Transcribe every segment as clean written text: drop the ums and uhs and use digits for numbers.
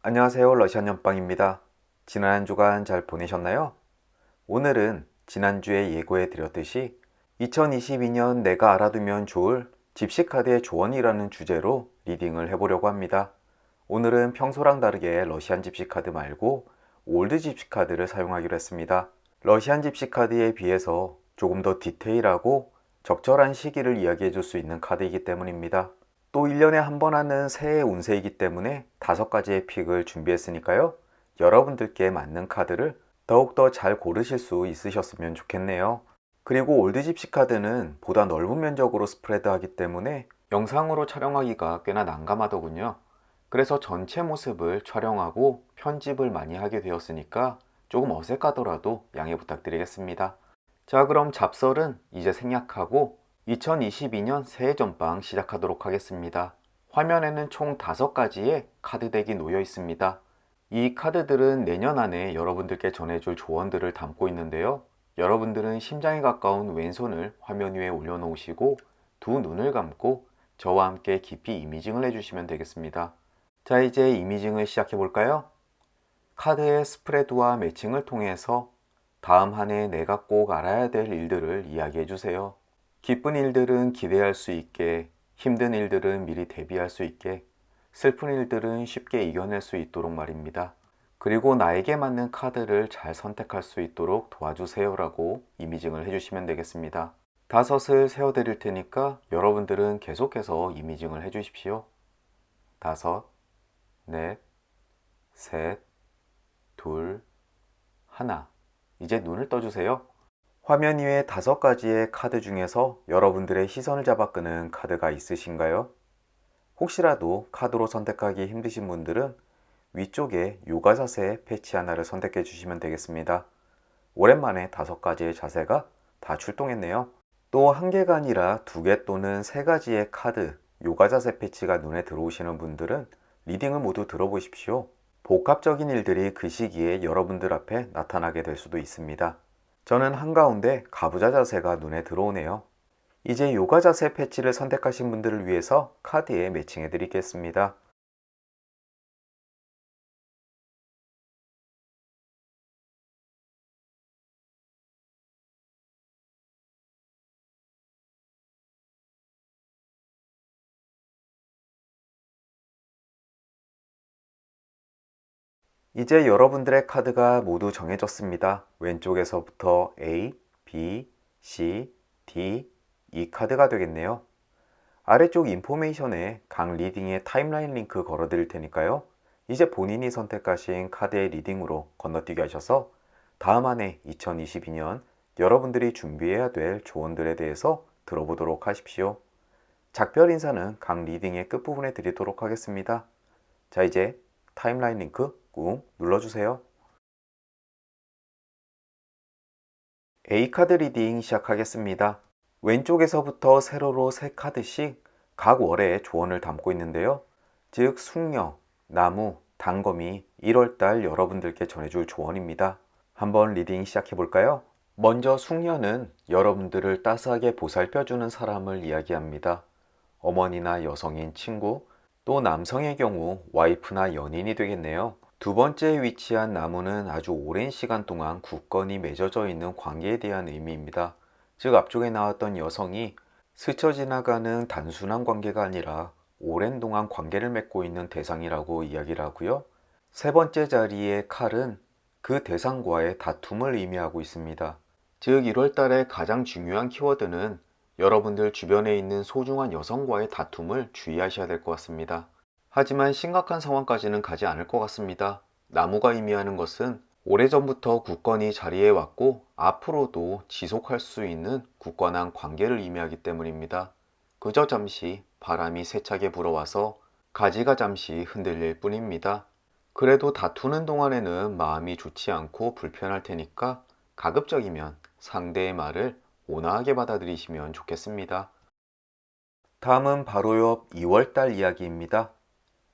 안녕하세요. 러시안 연빵입니다. 지난 한 주간 잘 보내셨나요? 오늘은 지난주에 예고해 드렸듯이 2022년 내가 알아두면 좋을 집시카드의 조언이라는 주제로 리딩을 해보려고 합니다. 오늘은 평소랑 다르게 러시안 집시카드 말고 올드 집시카드를 사용하기로 했습니다. 러시안 집시카드에 비해서 조금 더 디테일하고 적절한 시기를 이야기해 줄 수 있는 카드이기 때문입니다. 또 1년에 한 번 하는 새해 운세이기 때문에 5가지의 픽을 준비했으니까요. 여러분들께 맞는 카드를 더욱더 잘 고르실 수 있으셨으면 좋겠네요. 그리고 올드 집시 카드는 보다 넓은 면적으로 스프레드하기 때문에 영상으로 촬영하기가 꽤나 난감하더군요. 그래서 전체 모습을 촬영하고 편집을 많이 하게 되었으니까 조금 어색하더라도 양해 부탁드리겠습니다. 자, 그럼 잡설은 이제 생략하고 2022년 새해 전방 시작하도록 하겠습니다. 화면에는 총 5가지의 카드덱이 놓여 있습니다. 이 카드들은 내년 안에 여러분들께 전해줄 조언들을 담고 있는데요. 여러분들은 심장에 가까운 왼손을 화면 위에 올려놓으시고 두 눈을 감고 저와 함께 깊이 이미징을 해주시면 되겠습니다. 자, 이제 이미징을 시작해 볼까요? 카드의 스프레드와 매칭을 통해서 다음 한 해 내가 꼭 알아야 될 일들을 이야기해 주세요. 기쁜 일들은 기대할 수 있게, 힘든 일들은 미리 대비할 수 있게, 슬픈 일들은 쉽게 이겨낼 수 있도록 말입니다. 그리고 나에게 맞는 카드를 잘 선택할 수 있도록 도와주세요라고 이미징을 해주시면 되겠습니다. 5을 세워드릴 테니까 여러분들은 계속해서 이미징을 해주십시오. 5, 넷, 셋, 둘, 하나. 이제 눈을 떠주세요. 화면 위에 5가지의 카드 중에서 여러분들의 시선을 잡아 끄는 카드가 있으신가요? 혹시라도 카드로 선택하기 힘드신 분들은 위쪽에 요가 자세 패치 하나를 선택해 주시면 되겠습니다. 오랜만에 5가지의 자세가 다 출동했네요. 또 1개가 아니라 2개 또는 3가지의 카드, 요가 자세 패치가 눈에 들어오시는 분들은 리딩을 모두 들어보십시오. 복합적인 일들이 그 시기에 여러분들 앞에 나타나게 될 수도 있습니다. 저는 한가운데 가부좌 자세가 눈에 들어오네요. 이제 요가 자세 패치를 선택하신 분들을 위해서 카드에 매칭해 드리겠습니다. 이제 여러분들의 카드가 모두 정해졌습니다. 왼쪽에서부터 A, B, C, D, E 카드가 되겠네요. 아래쪽 인포메이션에 각 리딩의 타임라인 링크 걸어 드릴 테니까요. 이제 본인이 선택하신 카드의 리딩으로 건너뛰기 하셔서 다음 한 해 2022년 여러분들이 준비해야 될 조언들에 대해서 들어보도록 하십시오. 작별 인사는 각 리딩의 끝부분에 드리도록 하겠습니다. 자, 이제 타임라인 링크 꾹 눌러주세요. A카드 리딩 시작하겠습니다. 왼쪽에서부터 세로로 3카드씩 각 월의 조언을 담고 있는데요. 즉 숙녀, 나무, 단검이 1월달 여러분들께 전해줄 조언입니다. 한번 리딩 시작해 볼까요? 먼저 숙녀는 여러분들을 따스하게 보살펴주는 사람을 이야기합니다. 어머니나 여성인 친구, 또 남성의 경우 와이프나 연인이 되겠네요. 2번째에 위치한 나무는 아주 오랜 시간 동안 굳건히 맺어져 있는 관계에 대한 의미입니다. 즉 앞쪽에 나왔던 여성이 스쳐 지나가는 단순한 관계가 아니라 오랜 동안 관계를 맺고 있는 대상이라고 이야기를 하고요. 3번째 자리의 칼은 그 대상과의 다툼을 의미하고 있습니다. 즉 1월달에 가장 중요한 키워드는 여러분들 주변에 있는 소중한 여성과의 다툼을 주의하셔야 될 것 같습니다. 하지만 심각한 상황까지는 가지 않을 것 같습니다. 나무가 의미하는 것은 오래전부터 굳건히 자리해 왔고 앞으로도 지속할 수 있는 굳건한 관계를 의미하기 때문입니다. 그저 잠시 바람이 세차게 불어와서 가지가 잠시 흔들릴 뿐입니다. 그래도 다투는 동안에는 마음이 좋지 않고 불편할 테니까 가급적이면 상대의 말을 온화하게 받아들이시면 좋겠습니다. 다음은 바로 옆 2월달 이야기입니다.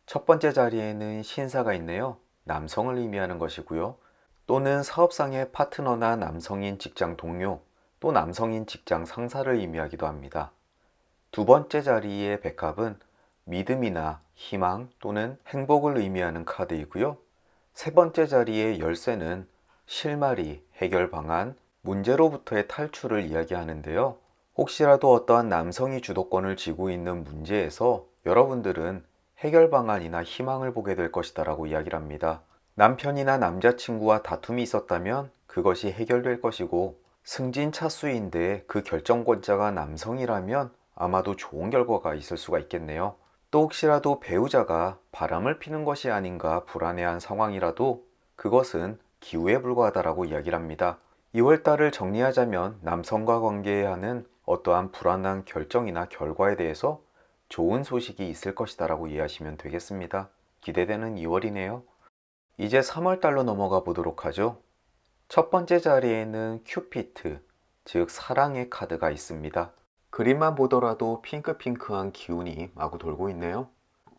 첫 번째 자리에는 신사가 있네요. 남성을 의미하는 것이고요. 또는 사업상의 파트너나 남성인 직장 동료, 또 남성인 직장 상사를 의미하기도 합니다. 2번째 자리의 백합은 믿음이나 희망 또는 행복을 의미하는 카드이고요. 세 번째 자리의 열쇠는 실마리, 해결 방안, 문제로부터의 탈출을 이야기하는데요. 혹시라도 어떠한 남성이 주도권을 쥐고 있는 문제에서 여러분들은 해결 방안이나 희망을 보게 될 것이다 라고 이야기를 합니다. 남편이나 남자친구와 다툼이 있었다면 그것이 해결될 것이고, 승진차수인데 그 결정권자가 남성이라면 아마도 좋은 결과가 있을 수가 있겠네요. 또 혹시라도 배우자가 바람을 피는 것이 아닌가 불안해한 상황이라도 그것은 기우에 불과하다라고 이야기를 합니다. 2월달을 정리하자면 남성과 관계해야 하는 어떠한 불안한 결정이나 결과에 대해서 좋은 소식이 있을 것이다 라고 이해하시면 되겠습니다. 기대되는 2월이네요. 이제 3월달로 넘어가 보도록 하죠. 첫 번째 자리에는 큐피트, 즉 사랑의 카드가 있습니다. 그림만 보더라도 핑크핑크한 기운이 마구 돌고 있네요.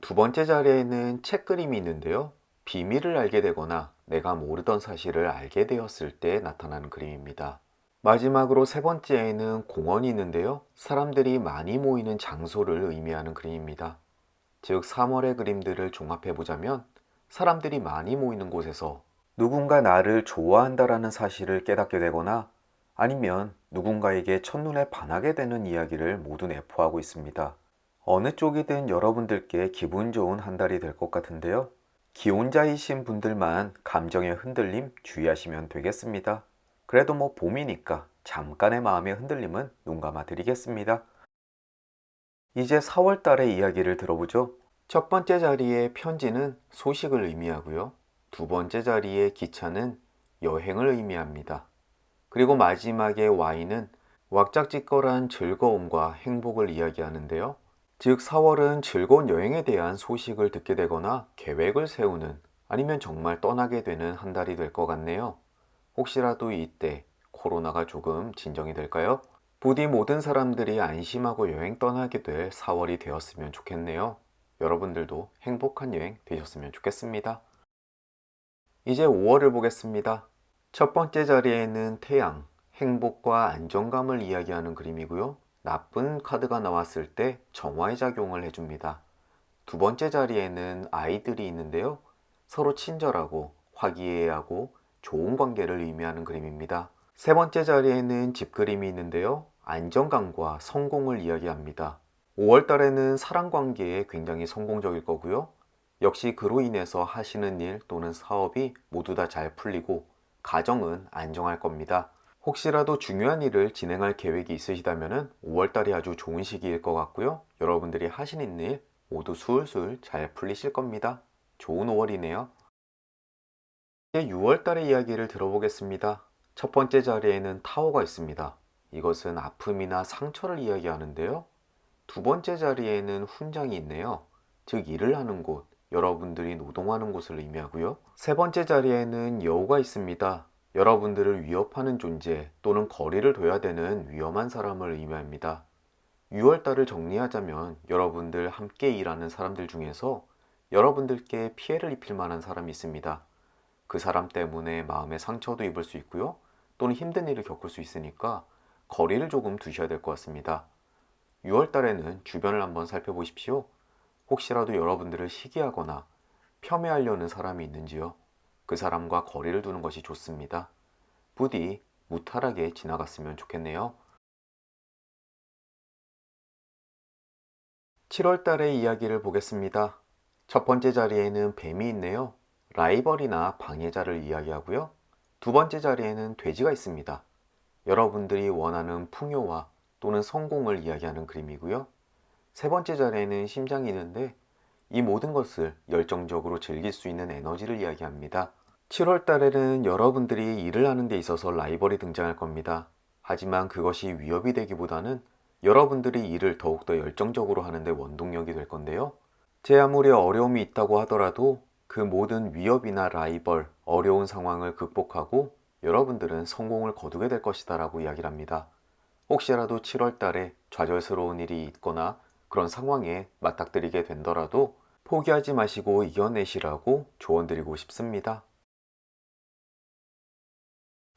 두 번째 자리에는 책 그림이 있는데요. 비밀을 알게 되거나 내가 모르던 사실을 알게 되었을 때 나타나는 그림입니다. 마지막으로 세 번째에는 공원이 있는데요. 사람들이 많이 모이는 장소를 의미하는 그림입니다. 즉 3월의 그림들을 종합해 보자면 사람들이 많이 모이는 곳에서 누군가 나를 좋아한다라는 사실을 깨닫게 되거나 아니면 누군가에게 첫눈에 반하게 되는 이야기를 모두 내포하고 있습니다. 어느 쪽이든 여러분들께 기분 좋은 한 달이 될 것 같은데요. 기혼자이신 분들만 감정의 흔들림 주의하시면 되겠습니다. 그래도 뭐 봄이니까 잠깐의 마음의 흔들림은 눈 감아 드리겠습니다. 이제 4월 달의 이야기를 들어보죠. 첫 번째 자리의 편지는 소식을 의미하고요. 두 번째 자리의 기차는 여행을 의미합니다. 그리고 마지막에 Y는 왁작지껄한 즐거움과 행복을 이야기하는데요. 즉 4월은 즐거운 여행에 대한 소식을 듣게 되거나 계획을 세우는 아니면 정말 떠나게 되는 한 달이 될 것 같네요. 혹시라도 이때 코로나가 조금 진정이 될까요? 부디 모든 사람들이 안심하고 여행 떠나게 될 4월이 되었으면 좋겠네요. 여러분들도 행복한 여행 되셨으면 좋겠습니다. 이제 5월을 보겠습니다. 첫 번째 자리에는 태양, 행복과 안정감을 이야기하는 그림이고요. 나쁜 카드가 나왔을 때 정화의 작용을 해줍니다. 두 번째 자리에는 아이들이 있는데요. 서로 친절하고 화기애애하고 좋은 관계를 의미하는 그림입니다. 세 번째 자리에는 집 그림이 있는데요. 안정감과 성공을 이야기합니다. 5월 달에는 사랑 관계에 굉장히 성공적일 거고요. 역시 그로 인해서 하시는 일 또는 사업이 모두 다 잘 풀리고 가정은 안정할 겁니다. 혹시라도 중요한 일을 진행할 계획이 있으시다면 5월달이 아주 좋은 시기일 것 같고요. 여러분들이 하시는 일 모두 술술 잘 풀리실 겁니다. 좋은 5월이네요. 이제 6월달의 이야기를 들어보겠습니다. 첫 번째 자리에는 타워가 있습니다. 이것은 아픔이나 상처를 이야기하는데요. 두 번째 자리에는 훈장이 있네요. 즉 일을 하는 곳, 여러분들이 노동하는 곳을 의미하고요. 세 번째 자리에는 여우가 있습니다. 여러분들을 위협하는 존재 또는 거리를 둬야 되는 위험한 사람을 의미합니다. 6월달을 정리하자면 여러분들 함께 일하는 사람들 중에서 여러분들께 피해를 입힐 만한 사람이 있습니다. 그 사람 때문에 마음의 상처도 입을 수 있고요. 또는 힘든 일을 겪을 수 있으니까 거리를 조금 두셔야 될 것 같습니다. 6월달에는 주변을 한번 살펴보십시오. 혹시라도 여러분들을 시기하거나 폄훼하려는 사람이 있는지요? 그 사람과 거리를 두는 것이 좋습니다. 부디 무탈하게 지나갔으면 좋겠네요. 7월 달의 이야기를 보겠습니다. 첫 번째 자리에는 뱀이 있네요. 라이벌이나 방해자를 이야기하고요. 두 번째 자리에는 돼지가 있습니다. 여러분들이 원하는 풍요와 또는 성공을 이야기하는 그림이고요. 세 번째 자리에는 심장이 있는데 이 모든 것을 열정적으로 즐길 수 있는 에너지를 이야기합니다. 7월 달에는 여러분들이 일을 하는 데 있어서 라이벌이 등장할 겁니다. 하지만 그것이 위협이 되기보다는 여러분들이 일을 더욱더 열정적으로 하는데 원동력이 될 건데요. 제 아무리 어려움이 있다고 하더라도 그 모든 위협이나 라이벌, 어려운 상황을 극복하고 여러분들은 성공을 거두게 될 것이다 라고 이야기를 합니다. 혹시라도 7월 달에 좌절스러운 일이 있거나 그런 상황에 맞닥뜨리게 된더라도 포기하지 마시고 이겨내시라고 조언드리고 싶습니다.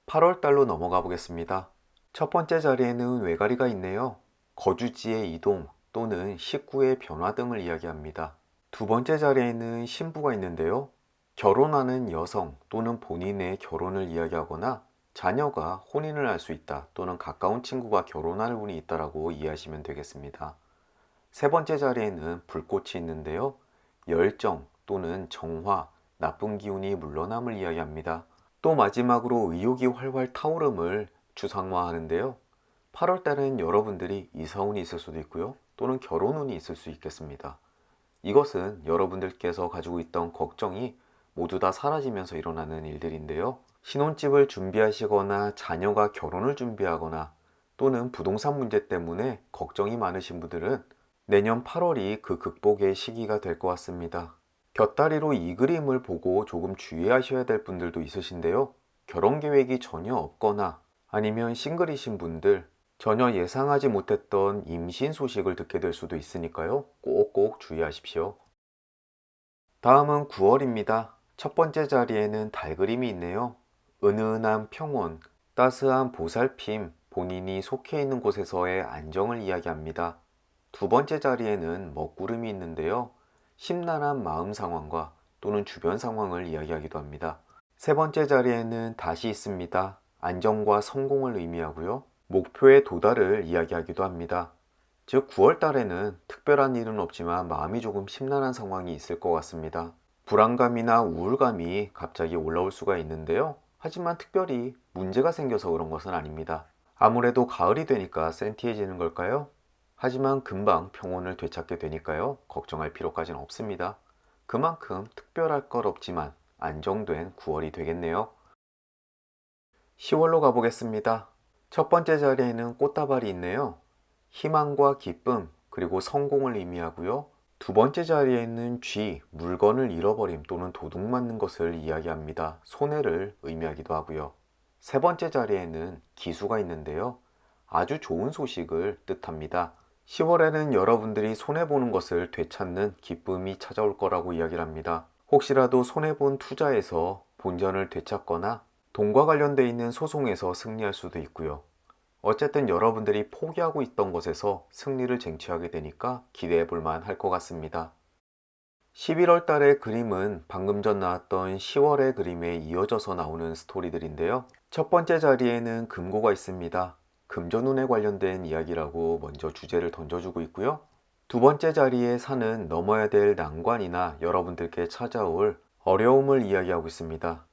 8월 달로 넘어가 보겠습니다. 첫 번째 자리에는 외가리가 있네요. 거주지의 이동 또는 식구의 변화 등을 이야기합니다. 두 번째 자리에는 신부가 있는데요. 결혼하는 여성 또는 본인의 결혼을 이야기하거나 자녀가 혼인을 할 수 있다 또는 가까운 친구가 결혼할 운이 있다라고 이해하시면 되겠습니다. 세 번째 자리에는 불꽃이 있는데요. 열정 또는 정화, 나쁜 기운이 물러남을 이야기합니다. 또 마지막으로 의욕이 활활 타오름을 추상화하는데요. 8월 달엔 여러분들이 이사운이 있을 수도 있고요. 또는 결혼운이 있을 수 있겠습니다. 이것은 여러분들께서 가지고 있던 걱정이 모두 다 사라지면서 일어나는 일들인데요. 신혼집을 준비하시거나 자녀가 결혼을 준비하거나 또는 부동산 문제 때문에 걱정이 많으신 분들은 내년 8월이 그 극복의 시기가 될 것 같습니다. 곁다리로 이 그림을 보고 조금 주의하셔야 될 분들도 있으신데요. 결혼 계획이 전혀 없거나 아니면 싱글이신 분들, 전혀 예상하지 못했던 임신 소식을 듣게 될 수도 있으니까요. 꼭꼭 주의하십시오. 다음은 9월입니다. 첫 번째 자리에는 달 그림이 있네요. 은은한 평온, 따스한 보살핌, 본인이 속해 있는 곳에서의 안정을 이야기합니다. 두 번째 자리에는 먹구름이 있는데요. 심란한 마음 상황과 또는 주변 상황을 이야기하기도 합니다. 세 번째 자리에는 다시 있습니다. 안정과 성공을 의미하고요. 목표의 도달을 이야기하기도 합니다. 즉 9월 달에는 특별한 일은 없지만 마음이 조금 심란한 상황이 있을 것 같습니다. 불안감이나 우울감이 갑자기 올라올 수가 있는데요. 하지만 특별히 문제가 생겨서 그런 것은 아닙니다. 아무래도 가을이 되니까 센티해지는 걸까요? 하지만 금방 평온을 되찾게 되니까요. 걱정할 필요까지는 없습니다. 그만큼 특별할 것 없지만 안정된 9월이 되겠네요. 10월로 가보겠습니다. 첫 번째 자리에는 꽃다발이 있네요. 희망과 기쁨, 그리고 성공을 의미하고요. 두 번째 자리에 있는 쥐, 물건을 잃어버림 또는 도둑 맞는 것을 이야기합니다. 손해를 의미하기도 하고요. 세 번째 자리에는 기수가 있는데요. 아주 좋은 소식을 뜻합니다. 10월에는 여러분들이 손해보는 것을 되찾는 기쁨이 찾아올 거라고 이야기를 합니다. 혹시라도 손해본 투자에서 본전을 되찾거나 돈과 관련되어 있는 소송에서 승리할 수도 있고요. 어쨌든 여러분들이 포기하고 있던 것에서 승리를 쟁취하게 되니까 기대해 볼 만할 것 같습니다. 11월 달의 그림은 방금 전 나왔던 10월의 그림에 이어져서 나오는 스토리들인데요. 첫 번째 자리에는 금고가 있습니다. 금전운에 관련된 이야기라고 먼저 주제를 던져주고 있고요. 두 번째 자리에 산은 넘어야 될 난관이나 여러분들께 찾아올 어려움을 이야기하고 있습니다.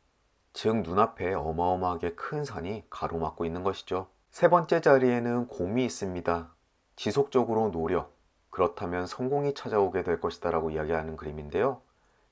즉 눈앞에 어마어마하게 큰 산이 가로막고 있는 것이죠. 세 번째 자리에는 곰이 있습니다. 지속적으로 노력, 그렇다면 성공이 찾아오게 될 것이다 라고 이야기하는 그림인데요.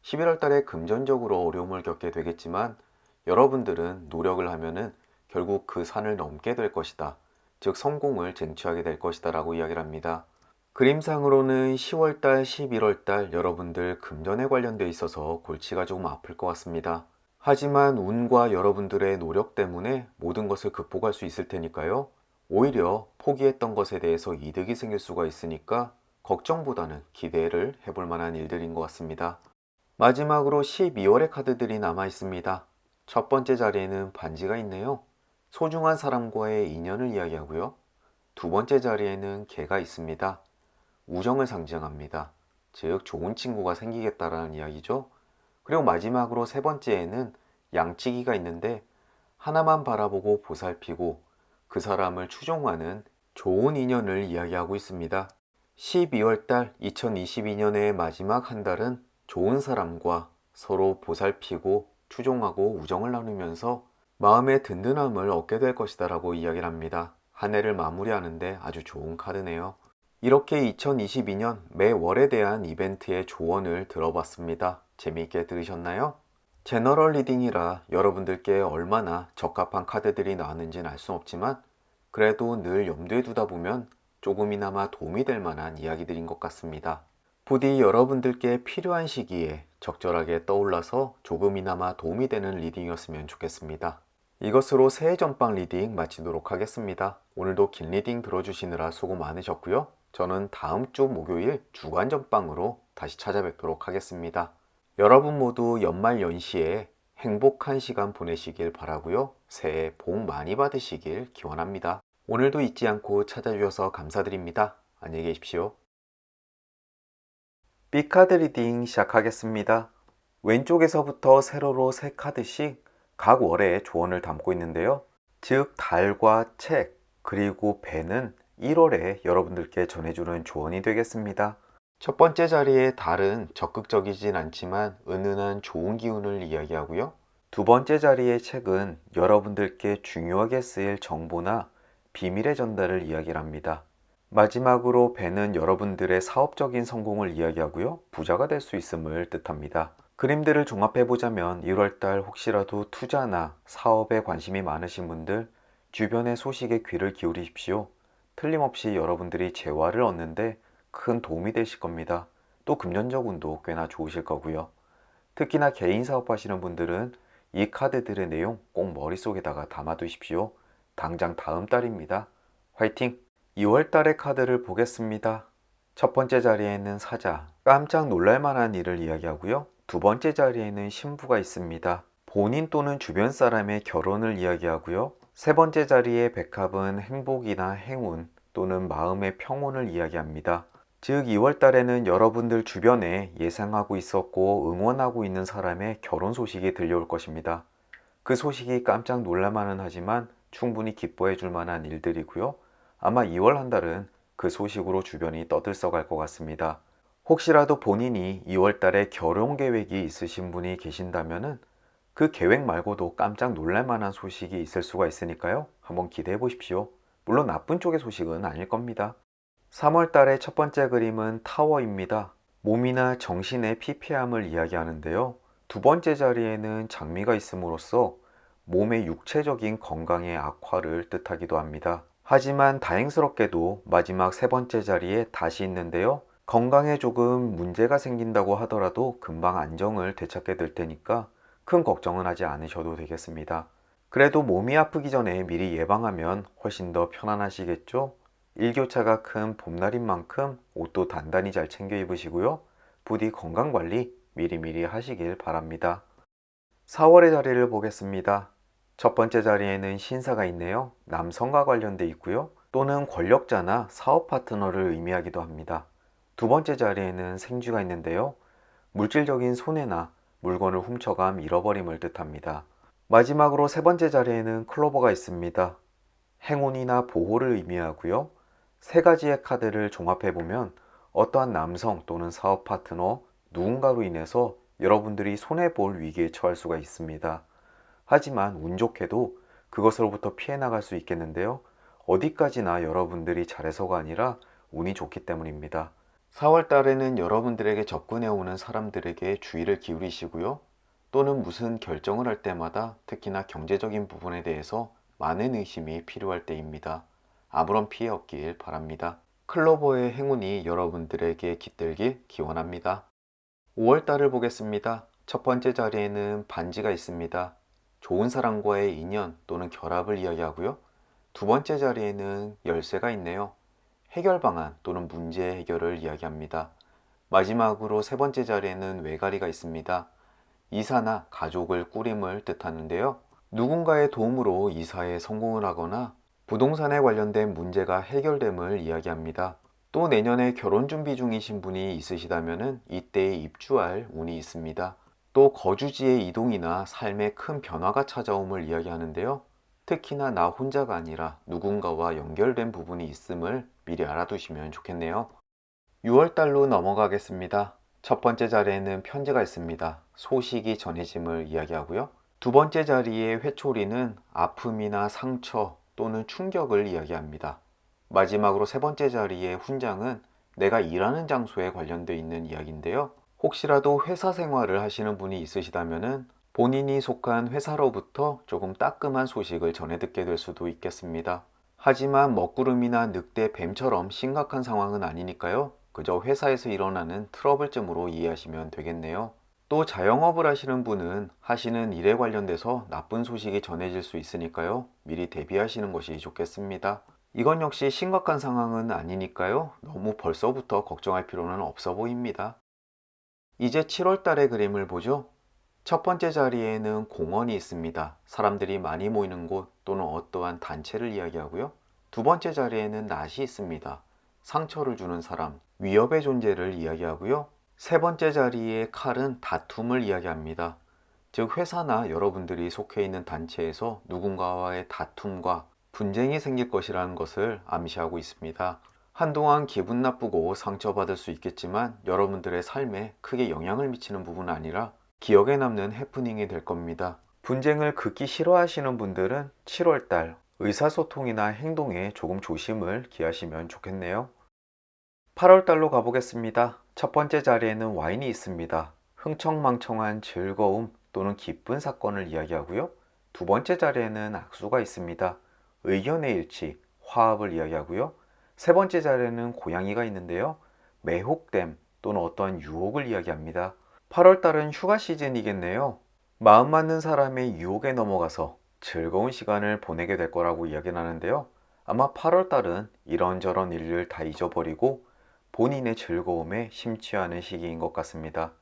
11월 달에 금전적으로 어려움을 겪게 되겠지만 여러분들은 노력을 하면은 결국 그 산을 넘게 될 것이다. 즉 성공을 쟁취하게 될 것이다 라고 이야기를 합니다. 그림상으로는 10월달, 11월달 여러분들 금전에 관련돼 있어서 골치가 조금 아플 것 같습니다. 하지만 운과 여러분들의 노력 때문에 모든 것을 극복할 수 있을 테니까요. 오히려 포기했던 것에 대해서 이득이 생길 수가 있으니까 걱정보다는 기대를 해볼 만한 일들인 것 같습니다. 마지막으로 12월의 카드들이 남아 있습니다. 첫 번째 자리에는 반지가 있네요. 소중한 사람과의 인연을 이야기하고요. 두 번째 자리에는 개가 있습니다. 우정을 상징합니다. 즉 좋은 친구가 생기겠다라는 이야기죠. 그리고 마지막으로 세 번째에는 양치기가 있는데 하나만 바라보고 보살피고 그 사람을 추종하는 좋은 인연을 이야기하고 있습니다. 12월 달 2022년의 마지막 한 달은 좋은 사람과 서로 보살피고 추종하고 우정을 나누면서 마음의 든든함을 얻게 될 것이다 라고 이야기를 합니다. 한 해를 마무리하는데 아주 좋은 카드네요. 이렇게 2022년 매월에 대한 이벤트의 조언을 들어봤습니다. 재미있게 들으셨나요? 제너럴 리딩이라 여러분들께 얼마나 적합한 카드들이 나왔는지는 알 수 없지만 그래도 늘 염두에 두다 보면 조금이나마 도움이 될 만한 이야기들인 것 같습니다. 부디 여러분들께 필요한 시기에 적절하게 떠올라서 조금이나마 도움이 되는 리딩이었으면 좋겠습니다. 이것으로 새해 전빵 리딩 마치도록 하겠습니다. 오늘도 긴 리딩 들어주시느라 수고 많으셨고요. 저는 다음 주 목요일 주간 전빵으로 다시 찾아뵙도록 하겠습니다. 여러분 모두 연말 연시에 행복한 시간 보내시길 바라고요. 새해 복 많이 받으시길 기원합니다. 오늘도 잊지 않고 찾아주셔서 감사드립니다. 안녕히 계십시오. B카드 리딩 시작하겠습니다. 왼쪽에서부터 세로로 3카드씩 각 월의 조언을 담고 있는데요. 즉 달과 책 그리고 배는 1월에 여러분들께 전해주는 조언이 되겠습니다. 첫 번째 자리의 달은 적극적이진 않지만 은은한 좋은 기운을 이야기하고요. 두 번째 자리의 책은 여러분들께 중요하게 쓰일 정보나 비밀의 전달을 이야기합니다. 마지막으로 배는 여러분들의 사업적인 성공을 이야기하고요. 부자가 될 수 있음을 뜻합니다. 그림들을 종합해보자면 1월달 혹시라도 투자나 사업에 관심이 많으신 분들 주변의 소식에 귀를 기울이십시오. 틀림없이 여러분들이 재화를 얻는데 큰 도움이 되실 겁니다. 또 금전적 운도 꽤나 좋으실 거고요. 특히나 개인 사업하시는 분들은 이 카드들의 내용 꼭 머릿속에다가 담아두십시오. 당장 다음 달입니다. 화이팅! 2월 달의 카드를 보겠습니다. 첫 번째 자리에는 사자, 깜짝 놀랄만한 일을 이야기하고요. 두 번째 자리에는 신부가 있습니다. 본인 또는 주변 사람의 결혼을 이야기하고요. 세 번째 자리의 백합은 행복이나 행운 또는 마음의 평온을 이야기합니다. 즉 2월 달에는 여러분들 주변에 예상하고 있었고 응원하고 있는 사람의 결혼 소식이 들려올 것입니다. 그 소식이 깜짝 놀랄만은 하지만 충분히 기뻐해 줄 만한 일들이고요. 아마 2월 한 달은 그 소식으로 주변이 떠들썩할 것 같습니다. 혹시라도 본인이 2월 달에 결혼 계획이 있으신 분이 계신다면은 그 계획 말고도 깜짝 놀랄 만한 소식이 있을 수가 있으니까요. 한번 기대해 보십시오. 물론 나쁜 쪽의 소식은 아닐 겁니다. 3월 달의 첫 번째 그림은 타워입니다. 몸이나 정신의 피폐함을 이야기하는데요. 두 번째 자리에는 장미가 있음으로써 몸의 육체적인 건강의 악화를 뜻하기도 합니다. 하지만 다행스럽게도 마지막 세 번째 자리에 다시 있는데요. 건강에 조금 문제가 생긴다고 하더라도 금방 안정을 되찾게 될 테니까 큰 걱정은 하지 않으셔도 되겠습니다. 그래도 몸이 아프기 전에 미리 예방하면 훨씬 더 편안하시겠죠? 일교차가 큰 봄날인 만큼 옷도 단단히 잘 챙겨 입으시고요. 부디 건강관리 미리미리 하시길 바랍니다. 4월의 자리를 보겠습니다. 첫 번째 자리에는 신사가 있네요. 남성과 관련돼 있고요. 또는 권력자나 사업 파트너를 의미하기도 합니다. 두 번째 자리에는 생쥐가 있는데요. 물질적인 손해나 물건을 훔쳐감 잃어버림을 뜻합니다. 마지막으로 세 번째 자리에는 클로버가 있습니다. 행운이나 보호를 의미하고요. 세 가지의 카드를 종합해보면 어떠한 남성 또는 사업 파트너, 누군가로 인해서 여러분들이 손해볼 위기에 처할 수가 있습니다. 하지만 운 좋게도 그것으로부터 피해 나갈 수 있겠는데요. 어디까지나 여러분들이 잘해서가 아니라 운이 좋기 때문입니다. 4월 달에는 여러분들에게 접근해 오는 사람들에게 주의를 기울이시고요. 또는 무슨 결정을 할 때마다 특히나 경제적인 부분에 대해서 많은 의심이 필요할 때입니다. 아무런 피해 없길 바랍니다. 클로버의 행운이 여러분들에게 깃들길 기원합니다. 5월 달을 보겠습니다. 첫 번째 자리에는 반지가 있습니다. 좋은 사람과의 인연 또는 결합을 이야기하고요. 두 번째 자리에는 열쇠가 있네요. 해결 방안 또는 문제 해결을 이야기합니다. 마지막으로 세 번째 자리에는 외가리가 있습니다. 이사나 가족을 꾸림을 뜻하는데요. 누군가의 도움으로 이사에 성공을 하거나 부동산에 관련된 문제가 해결됨을 이야기합니다. 또 내년에 결혼 준비 중이신 분이 있으시다면 이때에 입주할 운이 있습니다. 또 거주지의 이동이나 삶의 큰 변화가 찾아옴을 이야기하는데요. 특히나 나 혼자가 아니라 누군가와 연결된 부분이 있음을 미리 알아두시면 좋겠네요. 6월달로 넘어가겠습니다. 첫 번째 자리에는 편지가 있습니다. 소식이 전해짐을 이야기하고요. 두 번째 자리의 회초리는 아픔이나 상처 또는 충격을 이야기합니다. 마지막으로 세 번째 자리의 훈장은 내가 일하는 장소에 관련되어 있는 이야기인데요. 혹시라도 회사 생활을 하시는 분이 있으시다면 본인이 속한 회사로부터 조금 따끔한 소식을 전해 듣게 될 수도 있겠습니다. 하지만 먹구름이나 늑대, 뱀처럼 심각한 상황은 아니니까요. 그저 회사에서 일어나는 트러블쯤으로 이해하시면 되겠네요. 또 자영업을 하시는 분은 하시는 일에 관련돼서 나쁜 소식이 전해질 수 있으니까요. 미리 대비하시는 것이 좋겠습니다. 이건 역시 심각한 상황은 아니니까요. 너무 벌써부터 걱정할 필요는 없어 보입니다. 이제 7월 달의 그림을 보죠. 첫 번째 자리에는 공원이 있습니다. 사람들이 많이 모이는 곳 또는 어떠한 단체를 이야기하고요. 두 번째 자리에는 낫이 있습니다. 상처를 주는 사람, 위협의 존재를 이야기하고요. 세 번째 자리의 칼은 다툼을 이야기합니다. 즉 회사나 여러분들이 속해 있는 단체에서 누군가와의 다툼과 분쟁이 생길 것이라는 것을 암시하고 있습니다. 한동안 기분 나쁘고 상처받을 수 있겠지만 여러분들의 삶에 크게 영향을 미치는 부분은 아니라 기억에 남는 해프닝이 될 겁니다. 분쟁을 극히 싫어하시는 분들은 7월달 의사소통이나 행동에 조금 조심을 기하시면 좋겠네요. 8월달로 가보겠습니다. 첫 번째 자리에는 와인이 있습니다. 흥청망청한 즐거움 또는 기쁜 사건을 이야기하고요. 두 번째 자리에는 악수가 있습니다. 의견의 일치, 화합을 이야기하고요. 세 번째 자리에는 고양이가 있는데요. 매혹됨 또는 어떤 유혹을 이야기합니다. 8월달은 휴가 시즌이겠네요. 마음 맞는 사람의 유혹에 넘어가서 즐거운 시간을 보내게 될 거라고 이야기는 하는데요. 아마 8월달은 이런저런 일을 다 잊어버리고 본인의 즐거움에 심취하는 시기인 것 같습니다.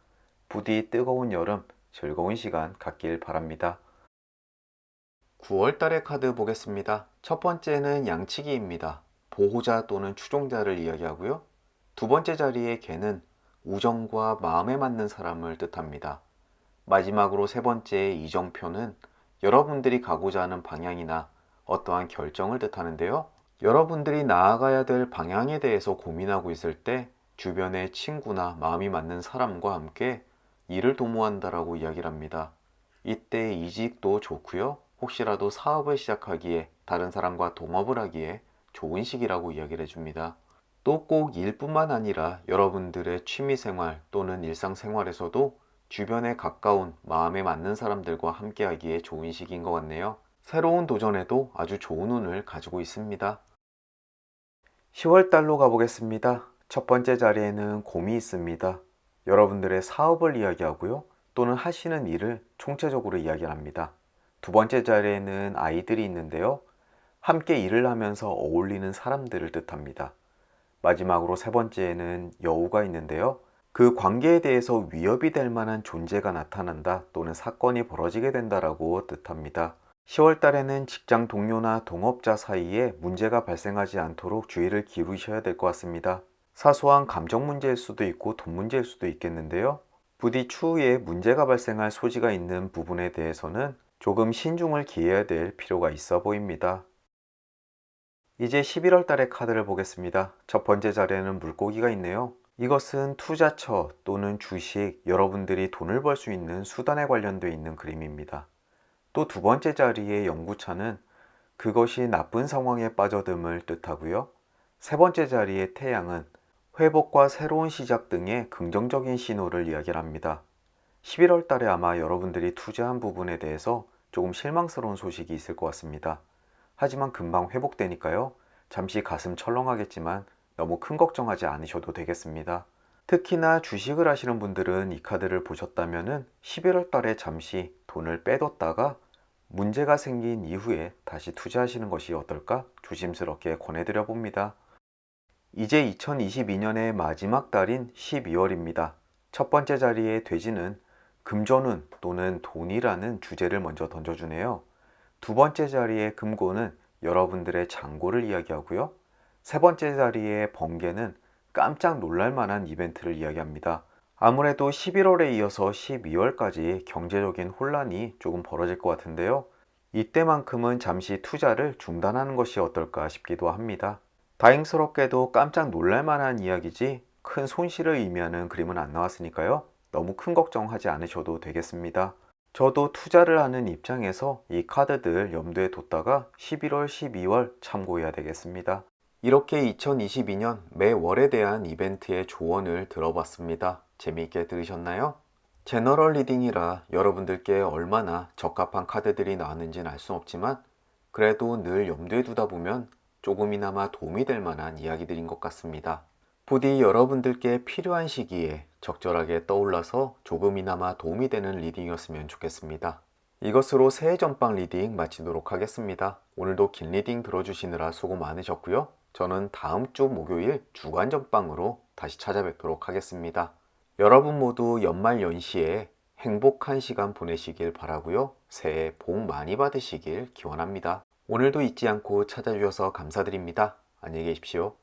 부디 뜨거운 여름, 즐거운 시간 갖길 바랍니다. 9월달의 카드 보겠습니다. 첫 번째는 양치기입니다. 보호자 또는 추종자를 이야기하고요. 두 번째 자리의 개는 우정과 마음에 맞는 사람을 뜻합니다. 마지막으로 세 번째의 이정표는 여러분들이 가고자 하는 방향이나 어떠한 결정을 뜻하는데요. 여러분들이 나아가야 될 방향에 대해서 고민하고 있을 때 주변의 친구나 마음이 맞는 사람과 함께 일을 도모한다라고 이야기를 합니다. 이때 이직도 좋고요. 혹시라도 사업을 시작하기에 다른 사람과 동업을 하기에 좋은 시기라고 이야기를 해줍니다. 또 꼭 일뿐만 아니라 여러분들의 취미생활 또는 일상생활에서도 주변에 가까운 마음에 맞는 사람들과 함께 하기에 좋은 시기인 것 같네요. 새로운 도전에도 아주 좋은 운을 가지고 있습니다. 10월달로 가보겠습니다. 첫 번째 자리에는 곰이 있습니다. 여러분들의 사업을 이야기하고요. 또는 하시는 일을 총체적으로 이야기합니다. 두 번째 자리에는 아이들이 있는데요. 함께 일을 하면서 어울리는 사람들을 뜻합니다. 마지막으로 세 번째에는 여우가 있는데요. 그 관계에 대해서 위협이 될 만한 존재가 나타난다 또는 사건이 벌어지게 된다라고 뜻합니다. 10월 달에는 직장 동료나 동업자 사이에 문제가 발생하지 않도록 주의를 기울이셔야 될 것 같습니다. 사소한 감정 문제일 수도 있고 돈 문제일 수도 있겠는데요. 부디 추후에 문제가 발생할 소지가 있는 부분에 대해서는 조금 신중을 기해야 될 필요가 있어 보입니다. 이제 11월 달의 카드를 보겠습니다. 첫 번째 자리에는 물고기가 있네요. 이것은 투자처 또는 주식, 여러분들이 돈을 벌 수 있는 수단에 관련되어 있는 그림입니다. 또 두 번째 자리의 연구차는 그것이 나쁜 상황에 빠져듦을 뜻하고요. 세 번째 자리의 태양은 회복과 새로운 시작 등의 긍정적인 신호를 이야기합니다. 11월 달에 아마 여러분들이 투자한 부분에 대해서 조금 실망스러운 소식이 있을 것 같습니다. 하지만 금방 회복되니까요. 잠시 가슴 철렁하겠지만 너무 큰 걱정하지 않으셔도 되겠습니다. 특히나 주식을 하시는 분들은 이 카드를 보셨다면 11월 달에 잠시 돈을 빼뒀다가 문제가 생긴 이후에 다시 투자하시는 것이 어떨까 조심스럽게 권해드려 봅니다. 이제 2022년의 마지막 달인 12월입니다. 첫 번째 자리의 돼지는 금전운 또는 돈이라는 주제를 먼저 던져주네요. 두 번째 자리의 금고는 여러분들의 잔고를 이야기하고요. 세 번째 자리의 번개는 깜짝 놀랄 만한 이벤트를 이야기합니다. 아무래도 11월에 이어서 12월까지 경제적인 혼란이 조금 벌어질 것 같은데요. 이때만큼은 잠시 투자를 중단하는 것이 어떨까 싶기도 합니다. 다행스럽게도 깜짝 놀랄 만한 이야기지 큰 손실을 의미하는 그림은 안 나왔으니까요. 너무 큰 걱정하지 않으셔도 되겠습니다. 저도 투자를 하는 입장에서 이 카드들 염두에 뒀다가 11월, 12월 참고해야 되겠습니다. 이렇게 2022년 매월에 대한 이벤트의 조언을 들어봤습니다. 재미있게 들으셨나요? 제너럴 리딩이라 여러분들께 얼마나 적합한 카드들이 나왔는지는 알 수 없지만 그래도 늘 염두에 두다 보면 조금이나마 도움이 될 만한 이야기들인 것 같습니다. 부디 여러분들께 필요한 시기에 적절하게 떠올라서 조금이나마 도움이 되는 리딩이었으면 좋겠습니다. 이것으로 새해 전방 리딩 마치도록 하겠습니다. 오늘도 긴 리딩 들어주시느라 수고 많으셨고요. 저는 다음 주 목요일 주간 전방으로 다시 찾아뵙도록 하겠습니다. 여러분 모두 연말 연시에 행복한 시간 보내시길 바라고요. 새해 복 많이 받으시길 기원합니다. 오늘도 잊지 않고 찾아주셔서 감사드립니다. 안녕히 계십시오.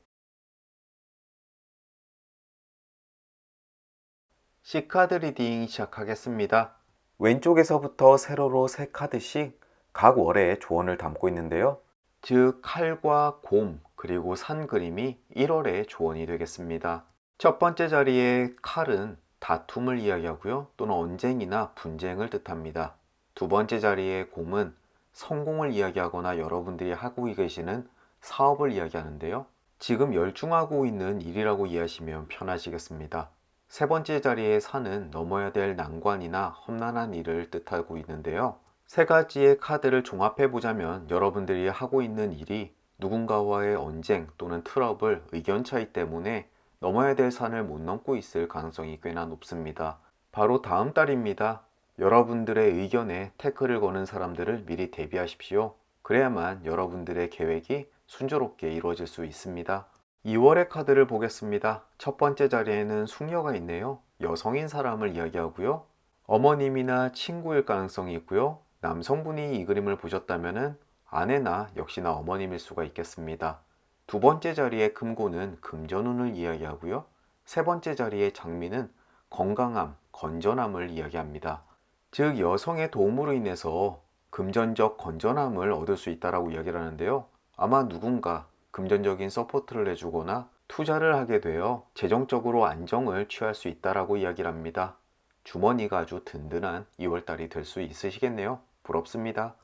C카드 리딩 시작하겠습니다. 왼쪽에서부터 세로로 3카드씩 각 월의 조언을 담고 있는데요. 즉 칼과 곰 그리고 산 그림이 1월의 조언이 되겠습니다. 첫 번째 자리의 칼은 다툼을 이야기하고요. 또는 언쟁이나 분쟁을 뜻합니다. 두 번째 자리의 곰은 성공을 이야기하거나 여러분들이 하고 계시는 사업을 이야기하는데요. 지금 열중하고 있는 일이라고 이해하시면 편하시겠습니다. 세 번째 자리의 산은 넘어야 될 난관이나 험난한 일을 뜻하고 있는데요. 세 가지의 카드를 종합해 보자면 여러분들이 하고 있는 일이 누군가와의 언쟁 또는 트러블, 의견 차이 때문에 넘어야 될 산을 못 넘고 있을 가능성이 꽤나 높습니다. 바로 다음 달입니다. 여러분들의 의견에 태클을 거는 사람들을 미리 대비하십시오. 그래야만 여러분들의 계획이 순조롭게 이루어질 수 있습니다. 2월의 카드를 보겠습니다. 첫 번째 자리에는 숙녀가 있네요. 여성인 사람을 이야기하고요. 어머님이나 친구일 가능성이 있고요. 남성분이 이 그림을 보셨다면 아내나 역시나 어머님일 수가 있겠습니다. 두 번째 자리의 금고는 금전운을 이야기하고요. 세 번째 자리의 장미는 건강함, 건전함을 이야기합니다. 즉 여성의 도움으로 인해서 금전적 건전함을 얻을 수 있다고 이야기를 하는데요. 아마 누군가 금전적인 서포트를 해주거나 투자를 하게 되어 재정적으로 안정을 취할 수 있다고 이야기를 합니다. 주머니가 아주 든든한 2월달이 될 수 있으시겠네요. 부럽습니다.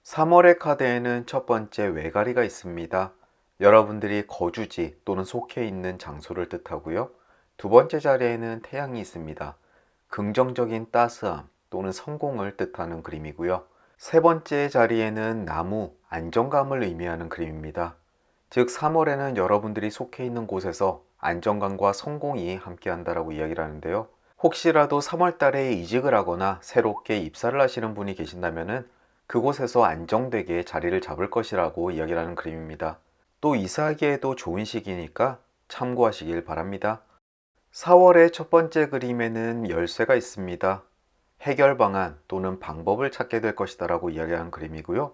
3월의 카드에는 첫 번째 외가리가 있습니다. 여러분들이 거주지 또는 속해 있는 장소를 뜻하고요. 두 번째 자리에는 태양이 있습니다. 긍정적인 따스함 또는 성공을 뜻하는 그림이고요. 세 번째 자리에는 나무, 안정감을 의미하는 그림입니다. 즉 3월에는 여러분들이 속해 있는 곳에서 안정감과 성공이 함께한다라고 이야기를 하는데요. 혹시라도 3월 달에 이직을 하거나 새롭게 입사를 하시는 분이 계신다면 그곳에서 안정되게 자리를 잡을 것이라고 이야기를 하는 그림입니다. 또 이사하기에도 좋은 시기니까 참고하시길 바랍니다. 4월의 첫 번째 그림에는 열쇠가 있습니다. 해결 방안 또는 방법을 찾게 될 것이다 라고 이야기하는 그림이고요.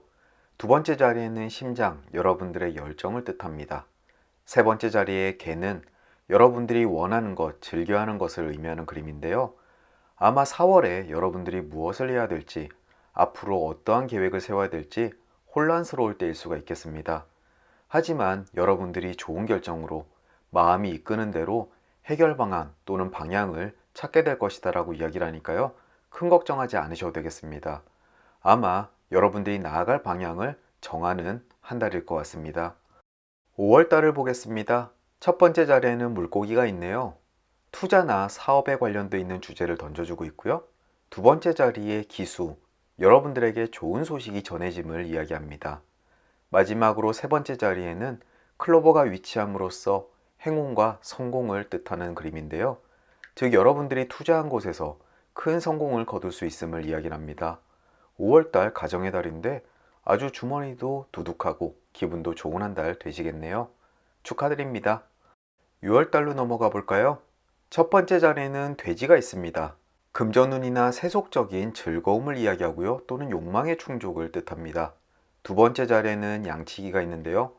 두 번째 자리에는 심장, 여러분들의 열정을 뜻합니다. 세 번째 자리의 개는 여러분들이 원하는 것, 즐겨하는 것을 의미하는 그림인데요. 아마 4월에 여러분들이 무엇을 해야 될지, 앞으로 어떠한 계획을 세워야 될지 혼란스러울 때일 수가 있겠습니다. 하지만 여러분들이 좋은 결정으로 마음이 이끄는 대로 해결 방안 또는 방향을 찾게 될 것이다 라고 이야기를 하니까요. 큰 걱정하지 않으셔도 되겠습니다. 아마 여러분들이 나아갈 방향을 정하는 한 달일 것 같습니다. 5월 달을 보겠습니다. 첫 번째 자리에는 물고기가 있네요. 투자나 사업에 관련되어 있는 주제를 던져주고 있고요. 두 번째 자리에 기수, 여러분들에게 좋은 소식이 전해짐을 이야기합니다. 마지막으로 세 번째 자리에는 클로버가 위치함으로써 행운과 성공을 뜻하는 그림인데요. 즉 여러분들이 투자한 곳에서 큰 성공을 거둘 수 있음을 이야기합니다. 5월달 가정의 달인데 아주 주머니도 두둑하고 기분도 좋은 한 달 되시겠네요. 축하드립니다. 6월달로 넘어가 볼까요? 첫 번째 자리에는 돼지가 있습니다. 금전운이나 세속적인 즐거움을 이야기하고요. 또는 욕망의 충족을 뜻합니다. 두 번째 자리에는 양치기가 있는데요.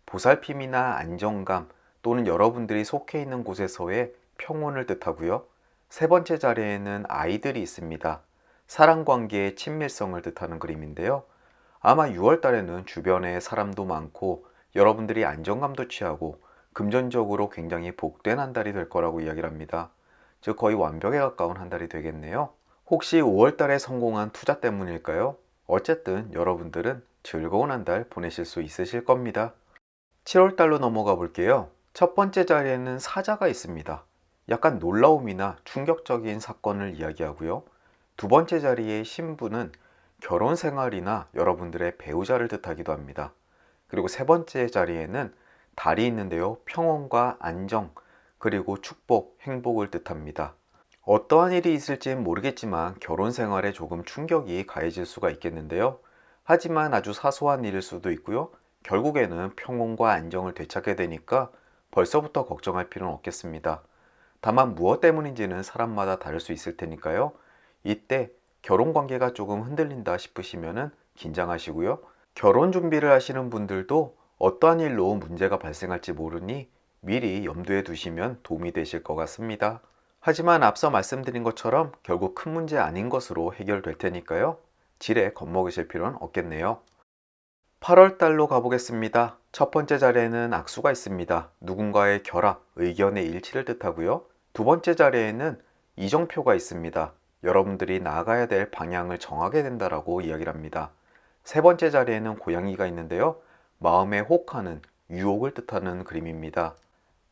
보살핌이나 안정감 또는 여러분들이 속해 있는 곳에서의 평온을 뜻하고요. 세 번째 자리에는 아이들이 있습니다. 사랑관계의 친밀성을 뜻하는 그림인데요. 아마 6월 달에는 주변에 사람도 많고 여러분들이 안정감도 취하고 금전적으로 굉장히 복된 한 달이 될 거라고 이야기를 합니다. 즉 거의 완벽에 가까운 한 달이 되겠네요. 혹시 5월 달에 성공한 투자 때문일까요? 어쨌든 여러분들은 즐거운 한 달 보내실 수 있으실 겁니다. 7월 달로 넘어가 볼게요. 첫 번째 자리에는 사자가 있습니다. 약간 놀라움이나 충격적인 사건을 이야기하고요. 두 번째 자리의 신부는 결혼 생활이나 여러분들의 배우자를 뜻하기도 합니다. 그리고 세 번째 자리에는 달이 있는데요. 평온과 안정, 그리고 축복, 행복을 뜻합니다. 어떠한 일이 있을지는 모르겠지만 결혼 생활에 조금 충격이 가해질 수가 있겠는데요. 하지만 아주 사소한 일일 수도 있고요. 결국에는 평온과 안정을 되찾게 되니까 벌써부터 걱정할 필요는 없겠습니다. 다만 무엇 때문인지는 사람마다 다를 수 있을 테니까요. 이때 결혼 관계가 조금 흔들린다 싶으시면 긴장하시고요. 결혼 준비를 하시는 분들도 어떠한 일로 문제가 발생할지 모르니 미리 염두에 두시면 도움이 되실 것 같습니다. 하지만 앞서 말씀드린 것처럼 결국 큰 문제 아닌 것으로 해결될 테니까요. 지레 겁먹으실 필요는 없겠네요. 8월 달로 가보겠습니다. 첫 번째 자리에는 악수가 있습니다. 누군가의 결합, 의견의 일치를 뜻하고요. 두 번째 자리에는 이정표가 있습니다. 여러분들이 나아가야 될 방향을 정하게 된다라고 이야기를 합니다. 세 번째 자리에는 고양이가 있는데요. 마음에 혹하는 유혹을 뜻하는 그림입니다.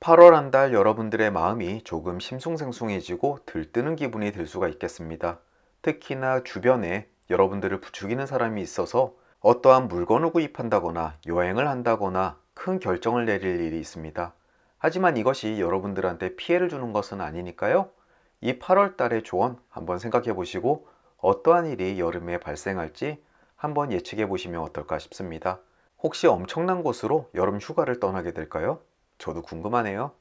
8월 한 달 여러분들의 마음이 조금 심숭생숭해지고 들뜨는 기분이 들 수가 있겠습니다. 특히나 주변에 여러분들을 부추기는 사람이 있어서 어떠한 물건을 구입한다거나 여행을 한다거나 큰 결정을 내릴 일이 있습니다. 하지만 이것이 여러분들한테 피해를 주는 것은 아니니까요. 이 8월 달의 조언 한번 생각해 보시고 어떠한 일이 여름에 발생할지 한번 예측해 보시면 어떨까 싶습니다. 혹시 엄청난 곳으로 여름 휴가를 떠나게 될까요? 저도 궁금하네요.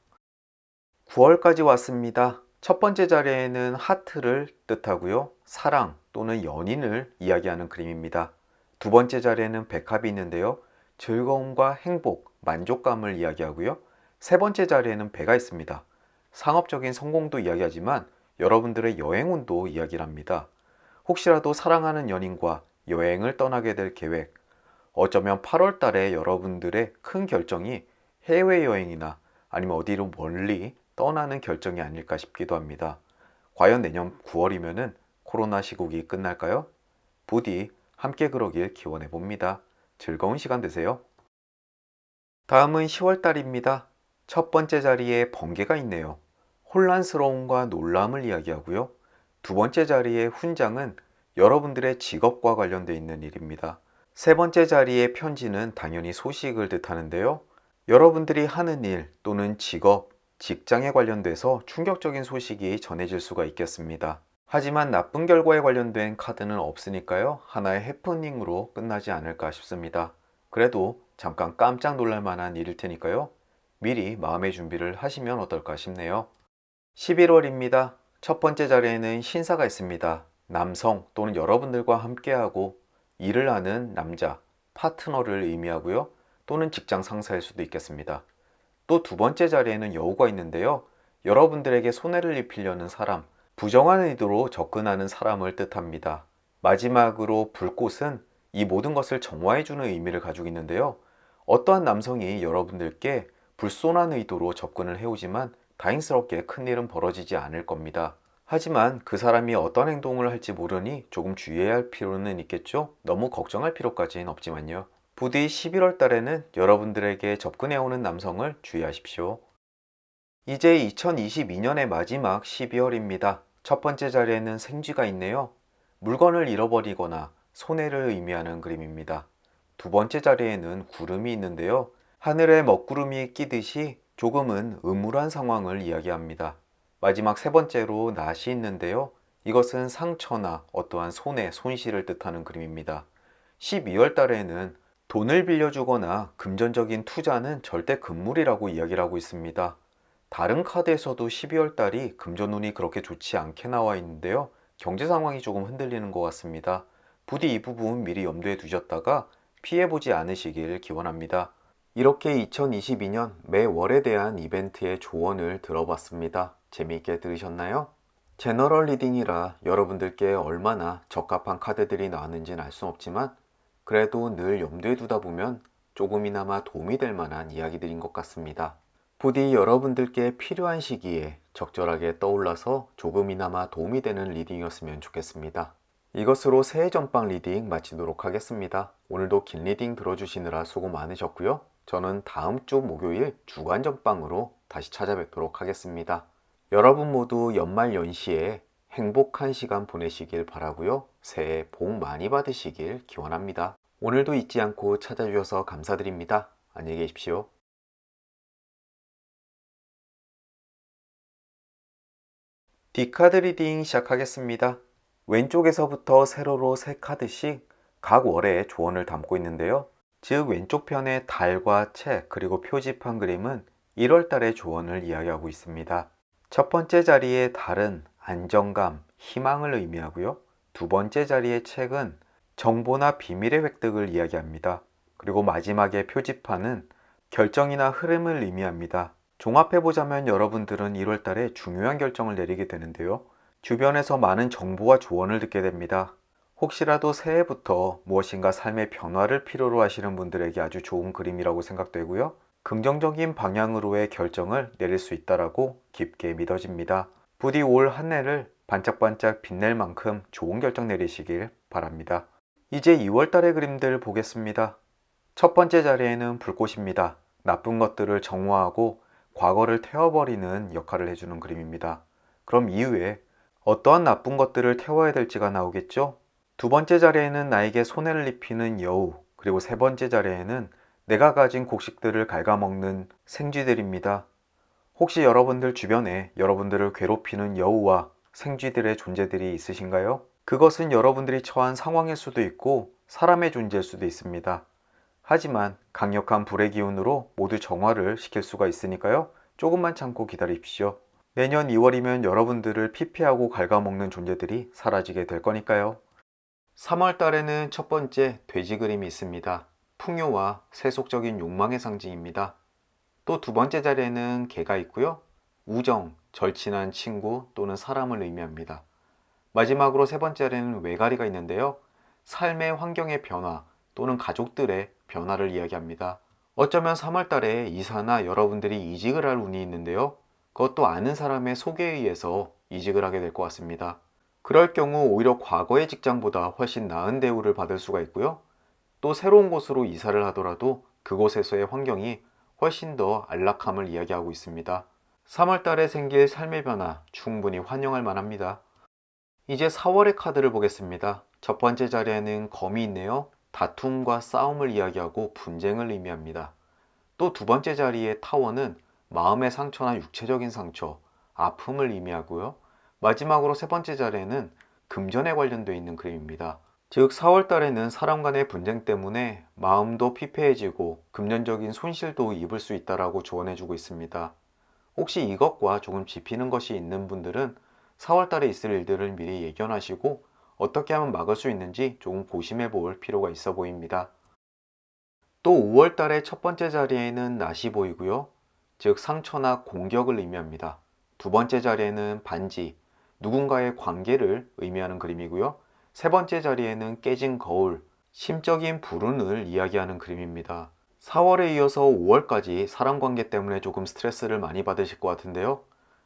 9월까지 왔습니다. 첫 번째 자리에는 하트를 뜻하고요. 사랑 또는 연인을 이야기하는 그림입니다. 두 번째 자리에는 백합이 있는데요. 즐거움과 행복, 만족감을 이야기하고요. 세 번째 자리에는 배가 있습니다. 상업적인 성공도 이야기하지만 여러분들의 여행운도 이야기를 합니다. 혹시라도 사랑하는 연인과 여행을 떠나게 될 계획, 어쩌면 8월 달에 여러분들의 큰 결정이 해외여행이나 아니면 어디로 멀리 떠나는 결정이 아닐까 싶기도 합니다. 과연 내년 9월이면은 코로나 시국이 끝날까요? 부디 함께 그러길 기원해 봅니다. 즐거운 시간 되세요. 다음은 10월 달입니다. 첫 번째 자리에 번개가 있네요. 혼란스러움과 놀람을 이야기하고요. 두 번째 자리에 훈장은 여러분들의 직업과 관련되어 있는 일입니다. 세 번째 자리의 편지는 당연히 소식을 뜻하는데요. 여러분들이 하는 일 또는 직업, 직장에 관련돼서 충격적인 소식이 전해질 수가 있겠습니다. 하지만 나쁜 결과에 관련된 카드는 없으니까요. 하나의 해프닝으로 끝나지 않을까 싶습니다. 그래도 잠깐 깜짝 놀랄 만한 일일 테니까요. 미리 마음의 준비를 하시면 어떨까 싶네요. 11월입니다. 첫 번째 자리에는 신사가 있습니다. 남성 또는 여러분들과 함께하고 일을 하는 남자, 파트너를 의미하고요. 또는 직장 상사일 수도 있겠습니다. 또 두 번째 자리에는 여우가 있는데요. 여러분들에게 손해를 입히려는 사람, 부정한 의도로 접근하는 사람을 뜻합니다. 마지막으로 불꽃은 이 모든 것을 정화해주는 의미를 가지고 있는데요. 어떠한 남성이 여러분들께 불손한 의도로 접근을 해오지만 다행스럽게 큰일은 벌어지지 않을 겁니다. 하지만 그 사람이 어떤 행동을 할지 모르니 조금 주의해야 할 필요는 있겠죠? 너무 걱정할 필요까지는 없지만요. 부디 11월 달에는 여러분들에게 접근해오는 남성을 주의하십시오. 이제 2022년의 마지막 12월입니다. 첫 번째 자리에는 생쥐가 있네요. 물건을 잃어버리거나 손해를 의미하는 그림입니다. 두 번째 자리에는 구름이 있는데요. 하늘에 먹구름이 끼듯이 조금은 음울한 상황을 이야기합니다. 마지막 세 번째로 낫이 있는데요. 이것은 상처나 어떠한 손해, 손실을 뜻하는 그림입니다. 12월 달에는 돈을 빌려주거나 금전적인 투자는 절대 금물이라고 이야기를 하고 있습니다. 다른 카드에서도 12월 달이 금전운이 그렇게 좋지 않게 나와 있는데요. 경제 상황이 조금 흔들리는 것 같습니다. 부디 이 부분 미리 염두에 두셨다가 피해보지 않으시길 기원합니다. 이렇게 2022년 매월에 대한 이벤트의 조언을 들어봤습니다. 재미있게 들으셨나요? 제너럴 리딩이라 여러분들께 얼마나 적합한 카드들이 나왔는지는 알 수 없지만 그래도 늘 염두에 두다 보면 조금이나마 도움이 될 만한 이야기들인 것 같습니다. 부디 여러분들께 필요한 시기에 적절하게 떠올라서 조금이나마 도움이 되는 리딩이었으면 좋겠습니다. 이것으로 새해 전방 리딩 마치도록 하겠습니다. 오늘도 긴 리딩 들어주시느라 수고 많으셨고요. 저는 다음 주 목요일 주간 전방으로 다시 찾아뵙도록 하겠습니다. 여러분 모두 연말 연시에 행복한 시간 보내시길 바라고요. 새해 복 많이 받으시길 기원합니다. 오늘도 잊지 않고 찾아주셔서 감사드립니다. 안녕히 계십시오. D카드 리딩 시작하겠습니다. 왼쪽에서부터 세로로 3카드씩 각 월의 조언을 담고 있는데요. 즉 왼쪽 편의 달과 책 그리고 표지판 그림은 1월 달의 조언을 이야기하고 있습니다. 첫 번째 자리의 달은 안정감, 희망을 의미하고요. 두 번째 자리의 책은 정보나 비밀의 획득을 이야기합니다. 그리고 마지막의 표지판은 결정이나 흐름을 의미합니다. 종합해보자면 여러분들은 1월 달에 중요한 결정을 내리게 되는데요. 주변에서 많은 정보와 조언을 듣게 됩니다. 혹시라도 새해부터 무엇인가 삶의 변화를 필요로 하시는 분들에게 아주 좋은 그림이라고 생각되고요. 긍정적인 방향으로의 결정을 내릴 수 있다라고 깊게 믿어집니다. 부디 올 한 해를 반짝반짝 빛낼 만큼 좋은 결정 내리시길 바랍니다. 이제 2월 달의 그림들 보겠습니다. 첫 번째 자리에는 불꽃입니다. 나쁜 것들을 정화하고 과거를 태워버리는 역할을 해주는 그림입니다. 그럼 이후에 어떠한 나쁜 것들을 태워야 될지가 나오겠죠? 두 번째 자리에는 나에게 손해를 입히는 여우, 그리고 세 번째 자리에는 내가 가진 곡식들을 갉아먹는 생쥐들입니다. 혹시 여러분들 주변에 여러분들을 괴롭히는 여우와 생쥐들의 존재들이 있으신가요? 그것은 여러분들이 처한 상황일 수도 있고 사람의 존재일 수도 있습니다. 하지만 강력한 불의 기운으로 모두 정화를 시킬 수가 있으니까요. 조금만 참고 기다리십시오. 내년 2월이면 여러분들을 피폐하고 갉아먹는 존재들이 사라지게 될 거니까요. 3월 달에는 첫 번째 돼지 그림이 있습니다. 풍요와 세속적인 욕망의 상징입니다. 또 두 번째 자리에는 개가 있고요. 우정, 절친한 친구 또는 사람을 의미합니다. 마지막으로 세 번째 자리에는 외가리가 있는데요. 삶의 환경의 변화 또는 가족들의 변화를 이야기합니다. 어쩌면 3월 달에 이사나 여러분들이 이직을 할 운이 있는데요. 그것도 아는 사람의 소개에 의해서 이직을 하게 될 것 같습니다. 그럴 경우 오히려 과거의 직장보다 훨씬 나은 대우를 받을 수가 있고요. 또 새로운 곳으로 이사를 하더라도 그곳에서의 환경이 훨씬 더 안락함을 이야기하고 있습니다. 3월 달에 생길 삶의 변화 충분히 환영할 만합니다. 이제 4월의 카드를 보겠습니다. 첫 번째 자리에는 검이 있네요. 다툼과 싸움을 이야기하고 분쟁을 의미합니다. 또 두 번째 자리의 타워는 마음의 상처나 육체적인 상처, 아픔을 의미하고요. 마지막으로 세 번째 자리에는 금전에 관련되어 있는 그림입니다. 즉 4월 달에는 사람 간의 분쟁 때문에 마음도 피폐해지고 금전적인 손실도 입을 수 있다라고 조언해주고 있습니다. 혹시 이것과 조금 짚이는 것이 있는 분들은 4월 달에 있을 일들을 미리 예견하시고 어떻게 하면 막을 수 있는지 조금 고심해 볼 필요가 있어 보입니다. 또 5월 달의 첫 번째 자리에는 낫이 보이고요. 즉 상처나 공격을 의미합니다. 두 번째 자리에는 반지, 누군가의 관계를 의미하는 그림이고요. 세 번째 자리에는 깨진 거울, 심적인 불운을 이야기하는 그림입니다. 4월에 이어서 5월까지 사람 관계 때문에 조금 스트레스를 많이 받으실 것 같은데요.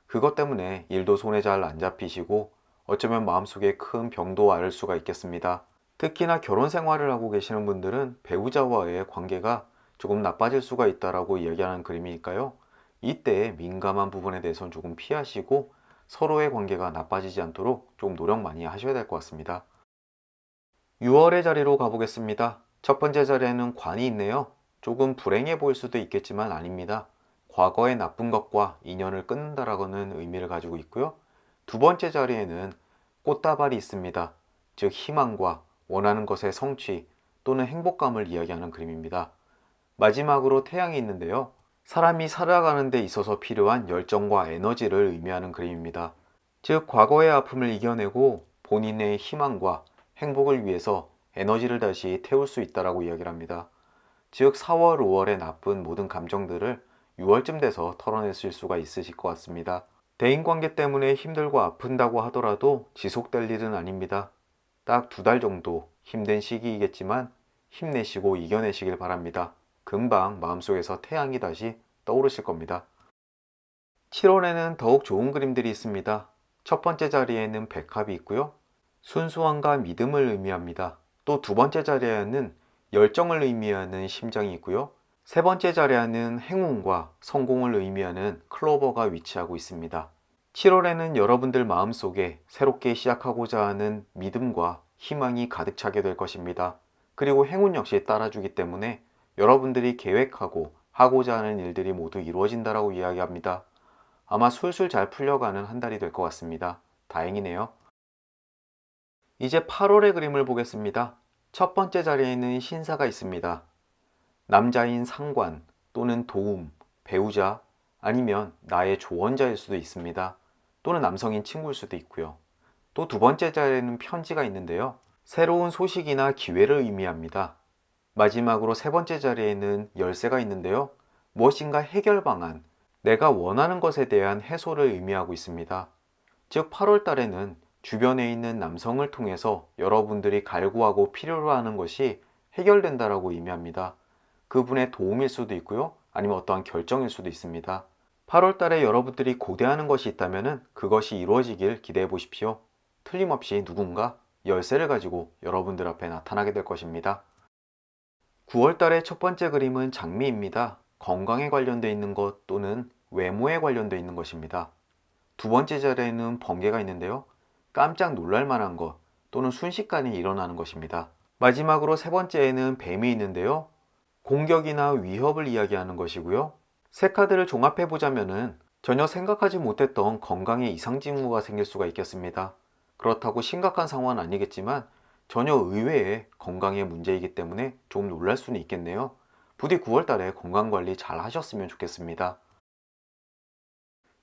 그것 때문에 일도 손에 잘 안 잡히시고 어쩌면 마음속에 큰 병도 앓을 수가 있겠습니다. 특히나 결혼 생활을 하고 계시는 분들은 배우자와의 관계가 조금 나빠질 수가 있다라고 이야기하는 그림이니까요. 이때 민감한 부분에 대해서는 조금 피하시고 서로의 관계가 나빠지지 않도록 조금 노력 많이 하셔야 될 것 같습니다. 6월의 자리로 가보겠습니다. 첫 번째 자리에는 관이 있네요. 조금 불행해 보일 수도 있겠지만 아닙니다. 과거의 나쁜 것과 인연을 끊는다라고는 의미를 가지고 있고요. 두 번째 자리에는 꽃다발이 있습니다. 즉 희망과 원하는 것의 성취 또는 행복감을 이야기하는 그림입니다. 마지막으로 태양이 있는데요. 사람이 살아가는 데 있어서 필요한 열정과 에너지를 의미하는 그림입니다. 즉 과거의 아픔을 이겨내고 본인의 희망과 행복을 위해서 에너지를 다시 태울 수 있다라고 이야기를 합니다. 즉 4월, 5월의 나쁜 모든 감정들을 6월쯤 돼서 털어내실 수가 있으실 것 같습니다. 대인관계 때문에 힘들고 아픈다고 하더라도 지속될 일은 아닙니다. 딱 2달 정도 힘든 시기이겠지만 힘내시고 이겨내시길 바랍니다. 금방 마음속에서 태양이 다시 떠오르실 겁니다. 7월에는 더욱 좋은 그림들이 있습니다. 첫 번째 자리에는 백합이 있고요. 순수함과 믿음을 의미합니다. 또 두 번째 자리에는 열정을 의미하는 심장이 있고요. 세 번째 자리에는 행운과 성공을 의미하는 클로버가 위치하고 있습니다. 7월에는 여러분들 마음속에 새롭게 시작하고자 하는 믿음과 희망이 가득 차게 될 것입니다. 그리고 행운 역시 따라주기 때문에 여러분들이 계획하고 하고자 하는 일들이 모두 이루어진다라고 이야기합니다. 아마 술술 잘 풀려가는 한 달이 될 것 같습니다. 다행이네요. 이제 8월의 그림을 보겠습니다. 첫 번째 자리에는 신사가 있습니다. 남자인 상관 또는 도움, 배우자 아니면 나의 조언자일 수도 있습니다. 또는 남성인 친구일 수도 있고요. 또 두 번째 자리에는 편지가 있는데요. 새로운 소식이나 기회를 의미합니다. 마지막으로 세 번째 자리에는 열쇠가 있는데요. 무엇인가 해결 방안 내가 원하는 것에 대한 해소를 의미하고 있습니다. 즉 8월 달에는 주변에 있는 남성을 통해서 여러분들이 갈구하고 필요로 하는 것이 해결된다라고 의미합니다. 그분의 도움일 수도 있고요. 아니면 어떠한 결정일 수도 있습니다. 8월 달에 여러분들이 고대하는 것이 있다면 그것이 이루어지길 기대해 보십시오. 틀림없이 누군가 열쇠를 가지고 여러분들 앞에 나타나게 될 것입니다. 9월 달의 첫 번째 그림은 장미입니다. 건강에 관련되어 있는 것 또는 외모에 관련되어 있는 것입니다. 두 번째 자리에는 번개가 있는데요. 깜짝 놀랄 만한 것 또는 순식간에 일어나는 것입니다. 마지막으로 세 번째에는 뱀이 있는데요. 공격이나 위협을 이야기하는 것이고요. 세 카드를 종합해 보자면은 전혀 생각하지 못했던 건강에 이상 징후가 생길 수가 있겠습니다. 그렇다고 심각한 상황은 아니겠지만 전혀 의외의 건강의 문제이기 때문에 좀 놀랄 수는 있겠네요. 부디 9월 달에 건강관리 잘 하셨으면 좋겠습니다.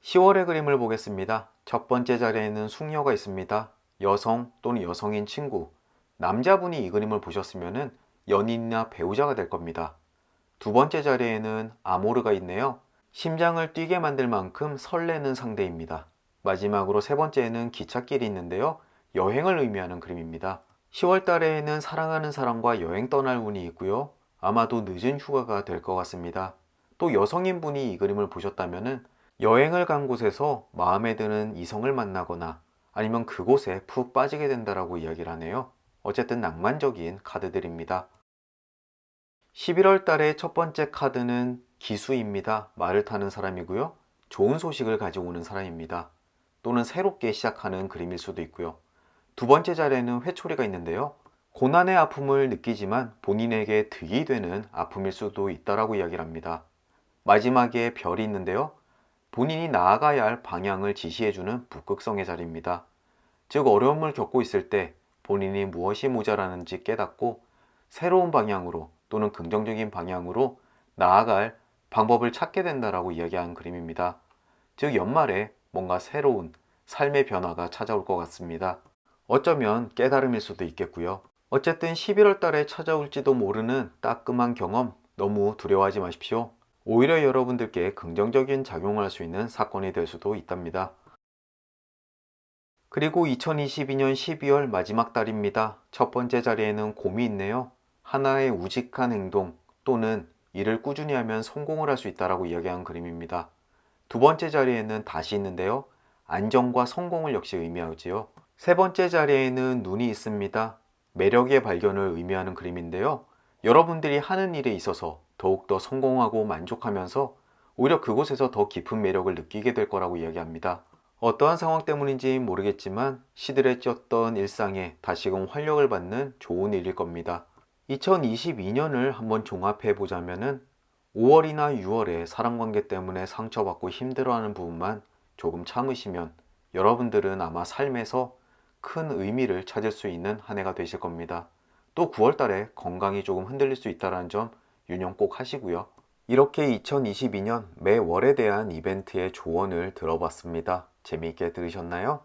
10월의 그림을 보겠습니다. 첫 번째 자리에는 숙녀가 있습니다. 여성 또는 여성인 친구, 남자분이 이 그림을 보셨으면 연인이나 배우자가 될 겁니다. 두 번째 자리에는 아모르가 있네요. 심장을 뛰게 만들 만큼 설레는 상대입니다. 마지막으로 세 번째에는 기찻길이 있는데요. 여행을 의미하는 그림입니다. 10월 달에는 사랑하는 사람과 여행 떠날 운이 있고요. 아마도 늦은 휴가가 될 것 같습니다. 또 여성인 분이 이 그림을 보셨다면 여행을 간 곳에서 마음에 드는 이성을 만나거나 아니면 그곳에 푹 빠지게 된다라고 이야기를 하네요. 어쨌든 낭만적인 카드들입니다. 11월 달의 첫 번째 카드는 기수입니다. 말을 타는 사람이고요. 좋은 소식을 가지고 오는 사람입니다. 또는 새롭게 시작하는 그림일 수도 있고요. 두 번째 자리에는 회초리가 있는데요. 고난의 아픔을 느끼지만 본인에게 득이 되는 아픔일 수도 있다라고 이야기를 합니다. 마지막에 별이 있는데요. 본인이 나아가야 할 방향을 지시해주는 북극성의 자리입니다. 즉 어려움을 겪고 있을 때 본인이 무엇이 모자라는지 깨닫고 새로운 방향으로 또는 긍정적인 방향으로 나아갈 방법을 찾게 된다라고 이야기하는 그림입니다. 즉 연말에 뭔가 새로운 삶의 변화가 찾아올 것 같습니다. 어쩌면 깨달음일 수도 있겠고요. 어쨌든 11월 달에 찾아올지도 모르는 따끔한 경험 너무 두려워하지 마십시오. 오히려 여러분들께 긍정적인 작용을 할 수 있는 사건이 될 수도 있답니다. 그리고 2022년 12월 마지막 달입니다. 첫 번째 자리에는 곰이 있네요. 하나의 우직한 행동 또는 일을 꾸준히 하면 성공을 할 수 있다라고 이야기한 그림입니다. 두 번째 자리에는 다시 있는데요. 안정과 성공을 역시 의미하지요. 세 번째 자리에는 눈이 있습니다. 매력의 발견을 의미하는 그림인데요. 여러분들이 하는 일에 있어서 더욱더 성공하고 만족하면서 오히려 그곳에서 더 깊은 매력을 느끼게 될 거라고 이야기합니다. 어떠한 상황 때문인지 모르겠지만 시들해졌던 일상에 다시금 활력을 받는 좋은 일일 겁니다. 2022년을 한번 종합해 보자면은 5월이나 6월에 사람관계 때문에 상처받고 힘들어하는 부분만 조금 참으시면 여러분들은 아마 삶에서 큰 의미를 찾을 수 있는 한 해가 되실 겁니다. 또 9월 달에 건강이 조금 흔들릴 수 있다는 점 유념 꼭 하시고요. 이렇게 2022년 매월에 대한 이벤트의 조언을 들어봤습니다. 재미있게 들으셨나요?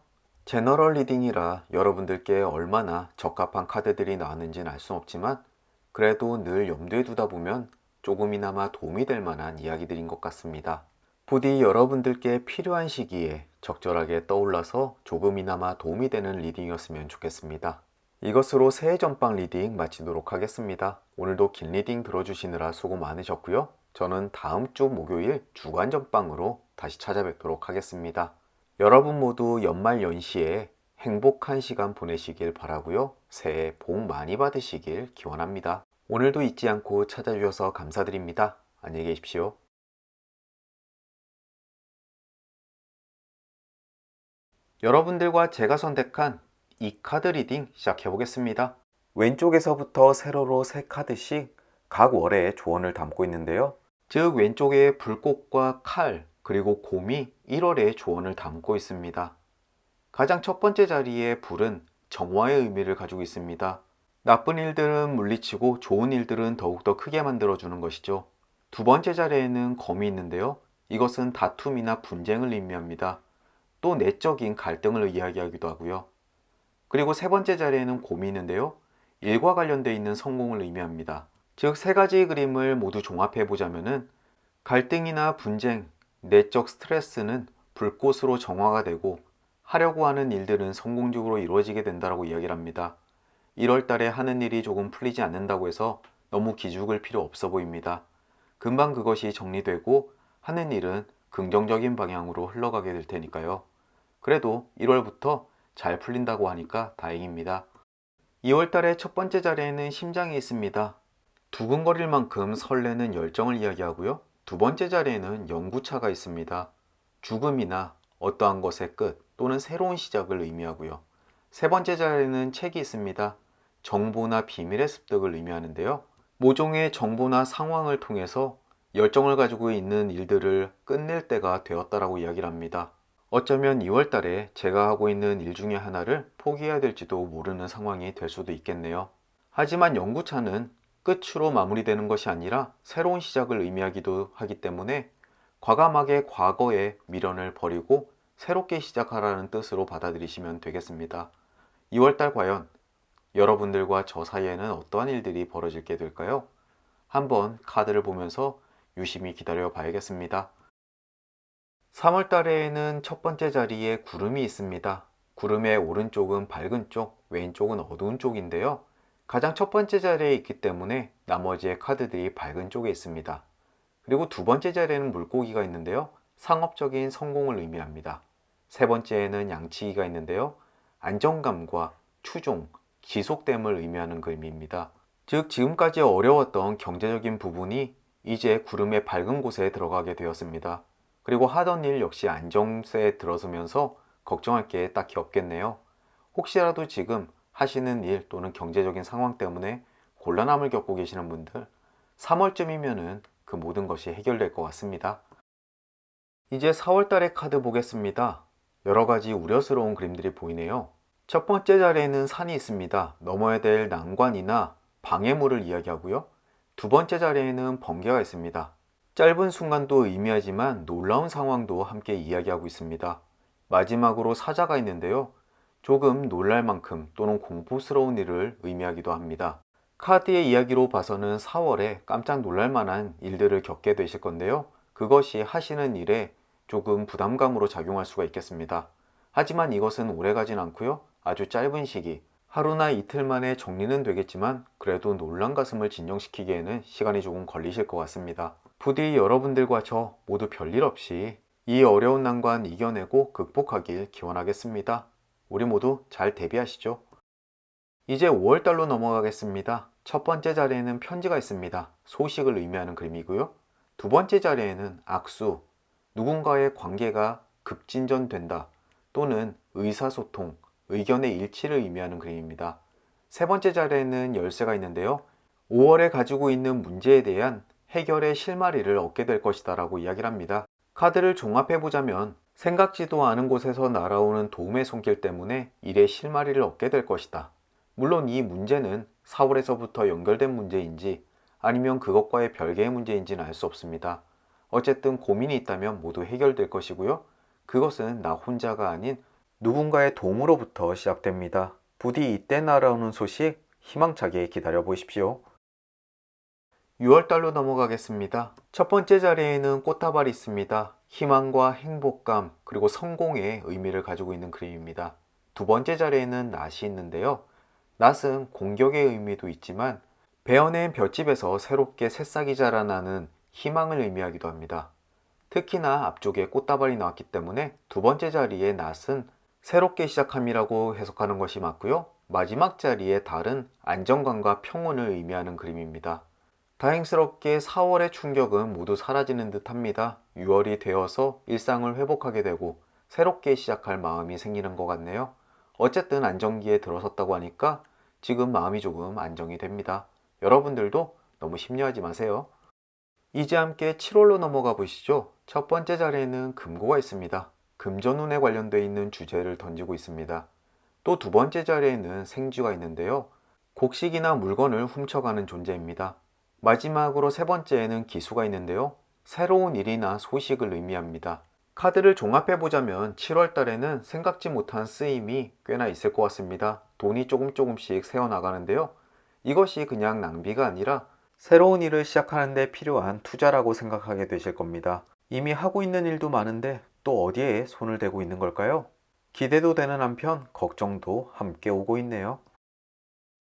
제너럴 리딩이라 여러분들께 얼마나 적합한 카드들이 나왔는지는 알 수 없지만 그래도 늘 염두에 두다 보면 조금이나마 도움이 될 만한 이야기들인 것 같습니다. 부디 여러분들께 필요한 시기에 적절하게 떠올라서 조금이나마 도움이 되는 리딩이었으면 좋겠습니다. 이것으로 새해 전방 리딩 마치도록 하겠습니다. 오늘도 긴 리딩 들어주시느라 수고 많으셨고요. 저는 다음 주 목요일 주간 전방으로 다시 찾아뵙도록 하겠습니다. 여러분 모두 연말 연시에 행복한 시간 보내시길 바라고요. 새해 복 많이 받으시길 기원합니다. 오늘도 잊지 않고 찾아주셔서 감사드립니다. 안녕히 계십시오. 여러분들과 제가 선택한 이 카드 리딩 시작해 보겠습니다. 왼쪽에서부터 세로로 3카드씩 각 월의 조언을 담고 있는데요. 즉 왼쪽에 불꽃과 칼 그리고 곰이 1월의 조언을 담고 있습니다. 가장 첫 번째 자리에 불은 정화의 의미를 가지고 있습니다. 나쁜 일들은 물리치고 좋은 일들은 더욱더 크게 만들어주는 것이죠. 두 번째 자리에는 검이 있는데요. 이것은 다툼이나 분쟁을 의미합니다. 또 내적인 갈등을 이야기하기도 하고요. 그리고 세 번째 자리에는 곰이 있는데요. 일과 관련되어 있는 성공을 의미합니다. 즉 세 가지의 그림을 모두 종합해 보자면은 갈등이나 분쟁 내적 스트레스는 불꽃으로 정화가 되고 하려고 하는 일들은 성공적으로 이루어지게 된다고 이야기를 합니다. 1월 달에 하는 일이 조금 풀리지 않는다고 해서 너무 기죽을 필요 없어 보입니다. 금방 그것이 정리되고 하는 일은 긍정적인 방향으로 흘러가게 될 테니까요. 그래도 1월부터 잘 풀린다고 하니까 다행입니다. 2월 달의 첫 번째 자리에는 심장이 있습니다. 두근거릴 만큼 설레는 열정을 이야기하고요. 두 번째 자리에는 연구차가 있습니다. 죽음이나 어떠한 것의 끝 또는 새로운 시작을 의미하고요. 세 번째 자리에는 책이 있습니다. 정보나 비밀의 습득을 의미하는데요. 모종의 정보나 상황을 통해서 열정을 가지고 있는 일들을 끝낼 때가 되었다라고 이야기를 합니다. 어쩌면 2월 달에 제가 하고 있는 일 중에 하나를 포기해야 될지도 모르는 상황이 될 수도 있겠네요. 하지만 연구차는 끝으로 마무리되는 것이 아니라 새로운 시작을 의미하기도 하기 때문에 과감하게 과거의 미련을 버리고 새롭게 시작하라는 뜻으로 받아들이시면 되겠습니다. 2월달 과연 여러분들과 저 사이에는 어떠한 일들이 벌어지게 될까요? 한번 카드를 보면서 유심히 기다려 봐야겠습니다. 3월 달에는 첫 번째 자리에 구름이 있습니다. 구름의 오른쪽은 밝은 쪽, 왼쪽은 어두운 쪽인데요. 가장 첫 번째 자리에 있기 때문에 나머지의 카드들이 밝은 쪽에 있습니다. 그리고 두 번째 자리에는 물고기가 있는데요. 상업적인 성공을 의미합니다. 세 번째에는 양치기가 있는데요. 안정감과 추종, 지속됨을 의미하는 그림입니다. 즉 지금까지 어려웠던 경제적인 부분이 이제 구름의 밝은 곳에 들어가게 되었습니다. 그리고 하던 일 역시 안정세에 들어서면서 걱정할 게 딱히 없겠네요. 혹시라도 지금 하시는 일 또는 경제적인 상황 때문에 곤란함을 겪고 계시는 분들 3월쯤이면은 그 모든 것이 해결될 것 같습니다. 이제 4월 달의 카드 보겠습니다. 여러 가지 우려스러운 그림들이 보이네요. 첫 번째 자리에는 산이 있습니다. 넘어야 될 난관이나 방해물을 이야기하고요. 두 번째 자리에는 번개가 있습니다. 짧은 순간도 의미하지만 놀라운 상황도 함께 이야기하고 있습니다. 마지막으로 사자가 있는데요. 조금 놀랄 만큼 또는 공포스러운 일을 의미하기도 합니다. 카드의 이야기로 봐서는 4월에 깜짝 놀랄 만한 일들을 겪게 되실 건데요. 그것이 하시는 일에 조금 부담감으로 작용할 수가 있겠습니다. 하지만 이것은 오래가진 않고요. 아주 짧은 시기, 하루나 이틀 만에 정리는 되겠지만 그래도 놀란 가슴을 진정시키기에는 시간이 조금 걸리실 것 같습니다. 부디 여러분들과 저 모두 별일 없이 이 어려운 난관 이겨내고 극복하길 기원하겠습니다. 우리 모두 잘 대비하시죠. 이제 5월달로 넘어가겠습니다. 첫 번째 자리에는 편지가 있습니다. 소식을 의미하는 그림이고요. 두 번째 자리에는 악수, 누군가의 관계가 급진전된다 또는 의사소통, 의견의 일치를 의미하는 그림입니다. 세 번째 자리에는 열쇠가 있는데요. 5월에 가지고 있는 문제에 대한 해결의 실마리를 얻게 될 것이다 라고 이야기를 합니다. 카드를 종합해보자면 생각지도 않은 곳에서 날아오는 도움의 손길 때문에 일의 실마리를 얻게 될 것이다. 물론 이 문제는 4월에서부터 연결된 문제인지 아니면 그것과의 별개의 문제인지는 알 수 없습니다. 어쨌든 고민이 있다면 모두 해결될 것이고요. 그것은 나 혼자가 아닌 누군가의 도움으로부터 시작됩니다. 부디 이때 날아오는 소식 희망차게 기다려 보십시오. 6월달로 넘어가겠습니다. 첫 번째 자리에는 꽃다발이 있습니다. 희망과 행복감 그리고 성공의 의미를 가지고 있는 그림입니다. 두 번째 자리에는 낫이 있는데요. 낫은 공격의 의미도 있지만 베어낸 볏집에서 새롭게 새싹이 자라나는 희망을 의미하기도 합니다. 특히나 앞쪽에 꽃다발이 나왔기 때문에 두 번째 자리의 낫은 새롭게 시작함이라고 해석하는 것이 맞고요. 마지막 자리의 달은 안정감과 평온을 의미하는 그림입니다. 다행스럽게 4월의 충격은 모두 사라지는 듯 합니다. 6월이 되어서 일상을 회복하게 되고 새롭게 시작할 마음이 생기는 것 같네요. 어쨌든 안정기에 들어섰다고 하니까 지금 마음이 조금 안정이 됩니다. 여러분들도 너무 심려하지 마세요. 이제 함께 7월로 넘어가 보시죠. 첫 번째 자리에는 금고가 있습니다. 금전운에 관련되어 있는 주제를 던지고 있습니다. 또 두 번째 자리에는 생쥐가 있는데요. 곡식이나 물건을 훔쳐가는 존재입니다. 마지막으로 세 번째에는 기수가 있는데요. 새로운 일이나 소식을 의미합니다. 카드를 종합해보자면 7월 달에는 생각지 못한 쓰임이 꽤나 있을 것 같습니다. 돈이 조금씩 새어나가는데요. 이것이 그냥 낭비가 아니라 새로운 일을 시작하는 데 필요한 투자라고 생각하게 되실 겁니다. 이미 하고 있는 일도 많은데 또 어디에 손을 대고 있는 걸까요? 기대도 되는 한편 걱정도 함께 오고 있네요.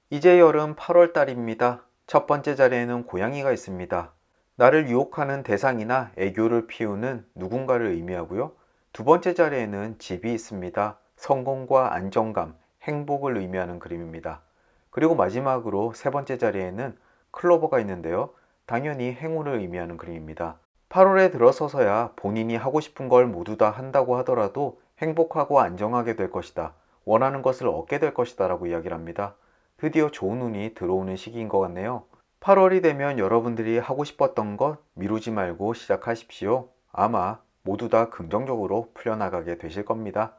이제 여름 8월 달입니다. 첫 번째 자리에는 고양이가 있습니다. 나를 유혹하는 대상이나 애교를 피우는 누군가를 의미하고요. 두 번째 자리에는 집이 있습니다. 성공과 안정감, 행복을 의미하는 그림입니다. 그리고 마지막으로 세 번째 자리에는 클로버가 있는데요. 당연히 행운을 의미하는 그림입니다. 8월에 들어서서야 본인이 하고 싶은 걸 모두 다 한다고 하더라도 행복하고 안정하게 될 것이다. 원하는 것을 얻게 될 것이다 라고 이야기를 합니다. 드디어 좋은 운이 들어오는 시기인 것 같네요. 8월이 되면 여러분들이 하고 싶었던 것 미루지 말고 시작하십시오. 아마 모두 다 긍정적으로 풀려나가게 되실 겁니다.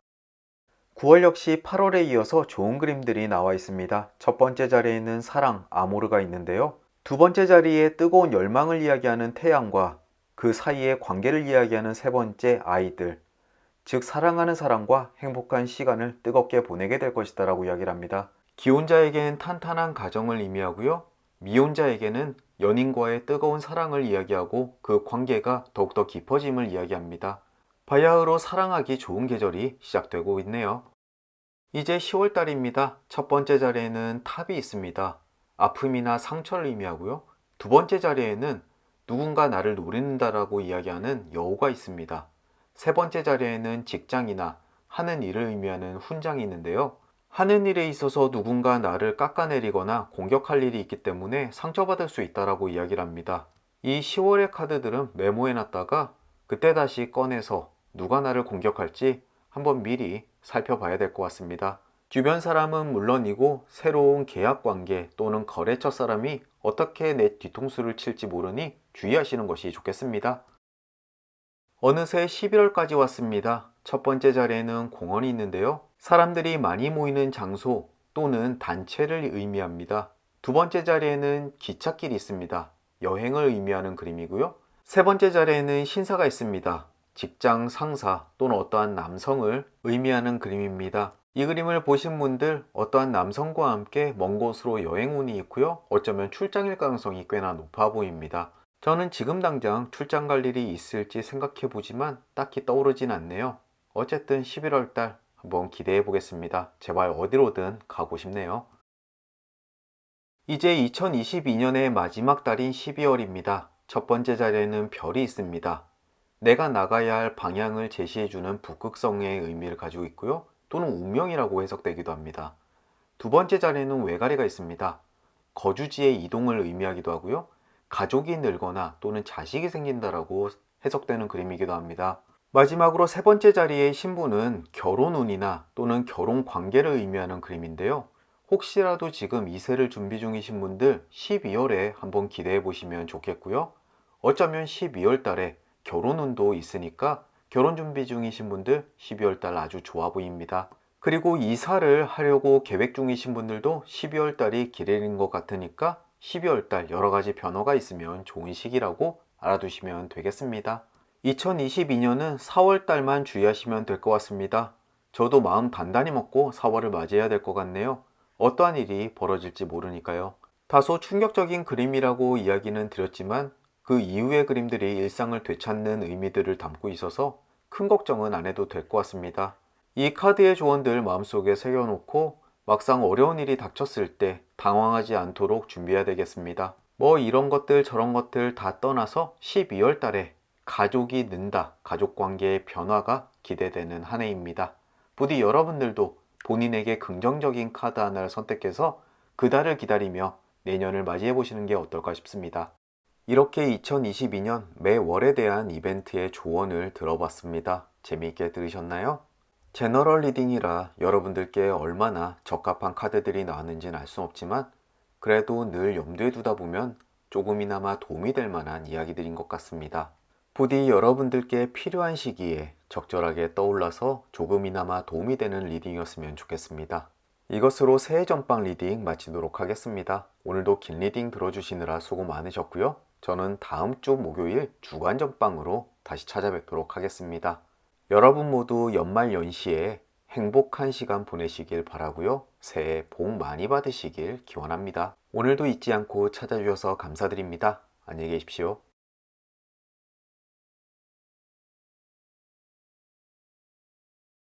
9월 역시 8월에 이어서 좋은 그림들이 나와 있습니다. 첫 번째 자리에는 사랑, 아모르가 있는데요. 두 번째 자리에 뜨거운 열망을 이야기하는 태양과 그 사이의 관계를 이야기하는 세 번째 아이들, 즉 사랑하는 사람과 행복한 시간을 뜨겁게 보내게 될 것이다 라고 이야기를 합니다. 기혼자에게는 탄탄한 가정을 의미하고요. 미혼자에게는 연인과의 뜨거운 사랑을 이야기하고 그 관계가 더욱더 깊어짐을 이야기합니다. 바야흐로 사랑하기 좋은 계절이 시작되고 있네요. 이제 10월 달입니다. 첫 번째 자리에는 탑이 있습니다. 아픔이나 상처를 의미하고요. 두 번째 자리에는 누군가 나를 노린다라고 이야기하는 여우가 있습니다. 세 번째 자리에는 직장이나 하는 일을 의미하는 훈장이 있는데요. 하는 일에 있어서 누군가 나를 깎아내리거나 공격할 일이 있기 때문에 상처받을 수 있다라고 이야기를 합니다. 이 10월의 카드들은 메모해놨다가 그때 다시 꺼내서 누가 나를 공격할지 한번 미리 살펴봐야 될 것 같습니다. 주변 사람은 물론이고 새로운 계약 관계 또는 거래처 사람이 어떻게 내 뒤통수를 칠지 모르니 주의하시는 것이 좋겠습니다. 어느새 11월까지 왔습니다. 첫 번째 자리에는 공원이 있는데요. 사람들이 많이 모이는 장소 또는 단체를 의미합니다. 두 번째 자리에는 기찻길이 있습니다. 여행을 의미하는 그림이고요. 세 번째 자리에는 신사가 있습니다. 직장 상사 또는 어떠한 남성을 의미하는 그림입니다. 이 그림을 보신 분들 어떠한 남성과 함께 먼 곳으로 여행운이 있고요. 어쩌면 출장일 가능성이 꽤나 높아 보입니다. 저는 지금 당장 출장 갈 일이 있을지 생각해 보지만 딱히 떠오르진 않네요. 어쨌든 11월 달 한번 기대해 보겠습니다. 제발 어디로든 가고 싶네요. 이제 2022년의 마지막 달인 12월입니다. 첫 번째 자리에는 별이 있습니다. 내가 나가야 할 방향을 제시해주는 북극성의 의미를 가지고 있고요. 또는 운명이라고 해석되기도 합니다. 두 번째 자리에는 외가리가 있습니다. 거주지의 이동을 의미하기도 하고요. 가족이 늘거나 또는 자식이 생긴다라고 해석되는 그림이기도 합니다. 마지막으로 세 번째 자리의 신부는 결혼운이나 또는 결혼 관계를 의미하는 그림인데요. 혹시라도 지금 이세를 준비 중이신 분들 12월에 한번 기대해 보시면 좋겠고요. 어쩌면 12월 달에 결혼운도 있으니까 결혼 준비 중이신 분들 12월 달 아주 좋아 보입니다. 그리고 이사를 하려고 계획 중이신 분들도 12월 달이 기회인 것 같으니까 12월 달 여러 가지 변화가 있으면 좋은 시기라고 알아두시면 되겠습니다. 2022년은 4월 달만 주의하시면 될 것 같습니다. 저도 마음 단단히 먹고 4월을 맞이해야 될 것 같네요. 어떠한 일이 벌어질지 모르니까요. 다소 충격적인 그림이라고 이야기는 드렸지만 그 이후의 그림들이 일상을 되찾는 의미들을 담고 있어서 큰 걱정은 안 해도 될 것 같습니다. 이 카드의 조언들 마음속에 새겨놓고 막상 어려운 일이 닥쳤을 때 당황하지 않도록 준비해야 되겠습니다. 뭐 이런 것들 저런 것들 다 떠나서 12월 달에 가족이 는다, 가족관계의 변화가 기대되는 한 해입니다. 부디 여러분들도 본인에게 긍정적인 카드 하나를 선택해서 그 달을 기다리며 내년을 맞이해 보시는 게 어떨까 싶습니다. 이렇게 2022년 매월에 대한 이벤트의 조언을 들어봤습니다. 재미있게 들으셨나요? 제너럴 리딩이라 여러분들께 얼마나 적합한 카드들이 나왔는지는 알 수 없지만 그래도 늘 염두에 두다 보면 조금이나마 도움이 될 만한 이야기들인 것 같습니다. 부디 여러분들께 필요한 시기에 적절하게 떠올라서 조금이나마 도움이 되는 리딩이었으면 좋겠습니다. 이것으로 새해 전방 리딩 마치도록 하겠습니다. 오늘도 긴 리딩 들어주시느라 수고 많으셨고요. 저는 다음 주 목요일 주간 전방으로 다시 찾아뵙도록 하겠습니다. 여러분 모두 연말 연시에 행복한 시간 보내시길 바라고요. 새해 복 많이 받으시길 기원합니다. 오늘도 잊지 않고 찾아주셔서 감사드립니다. 안녕히 계십시오.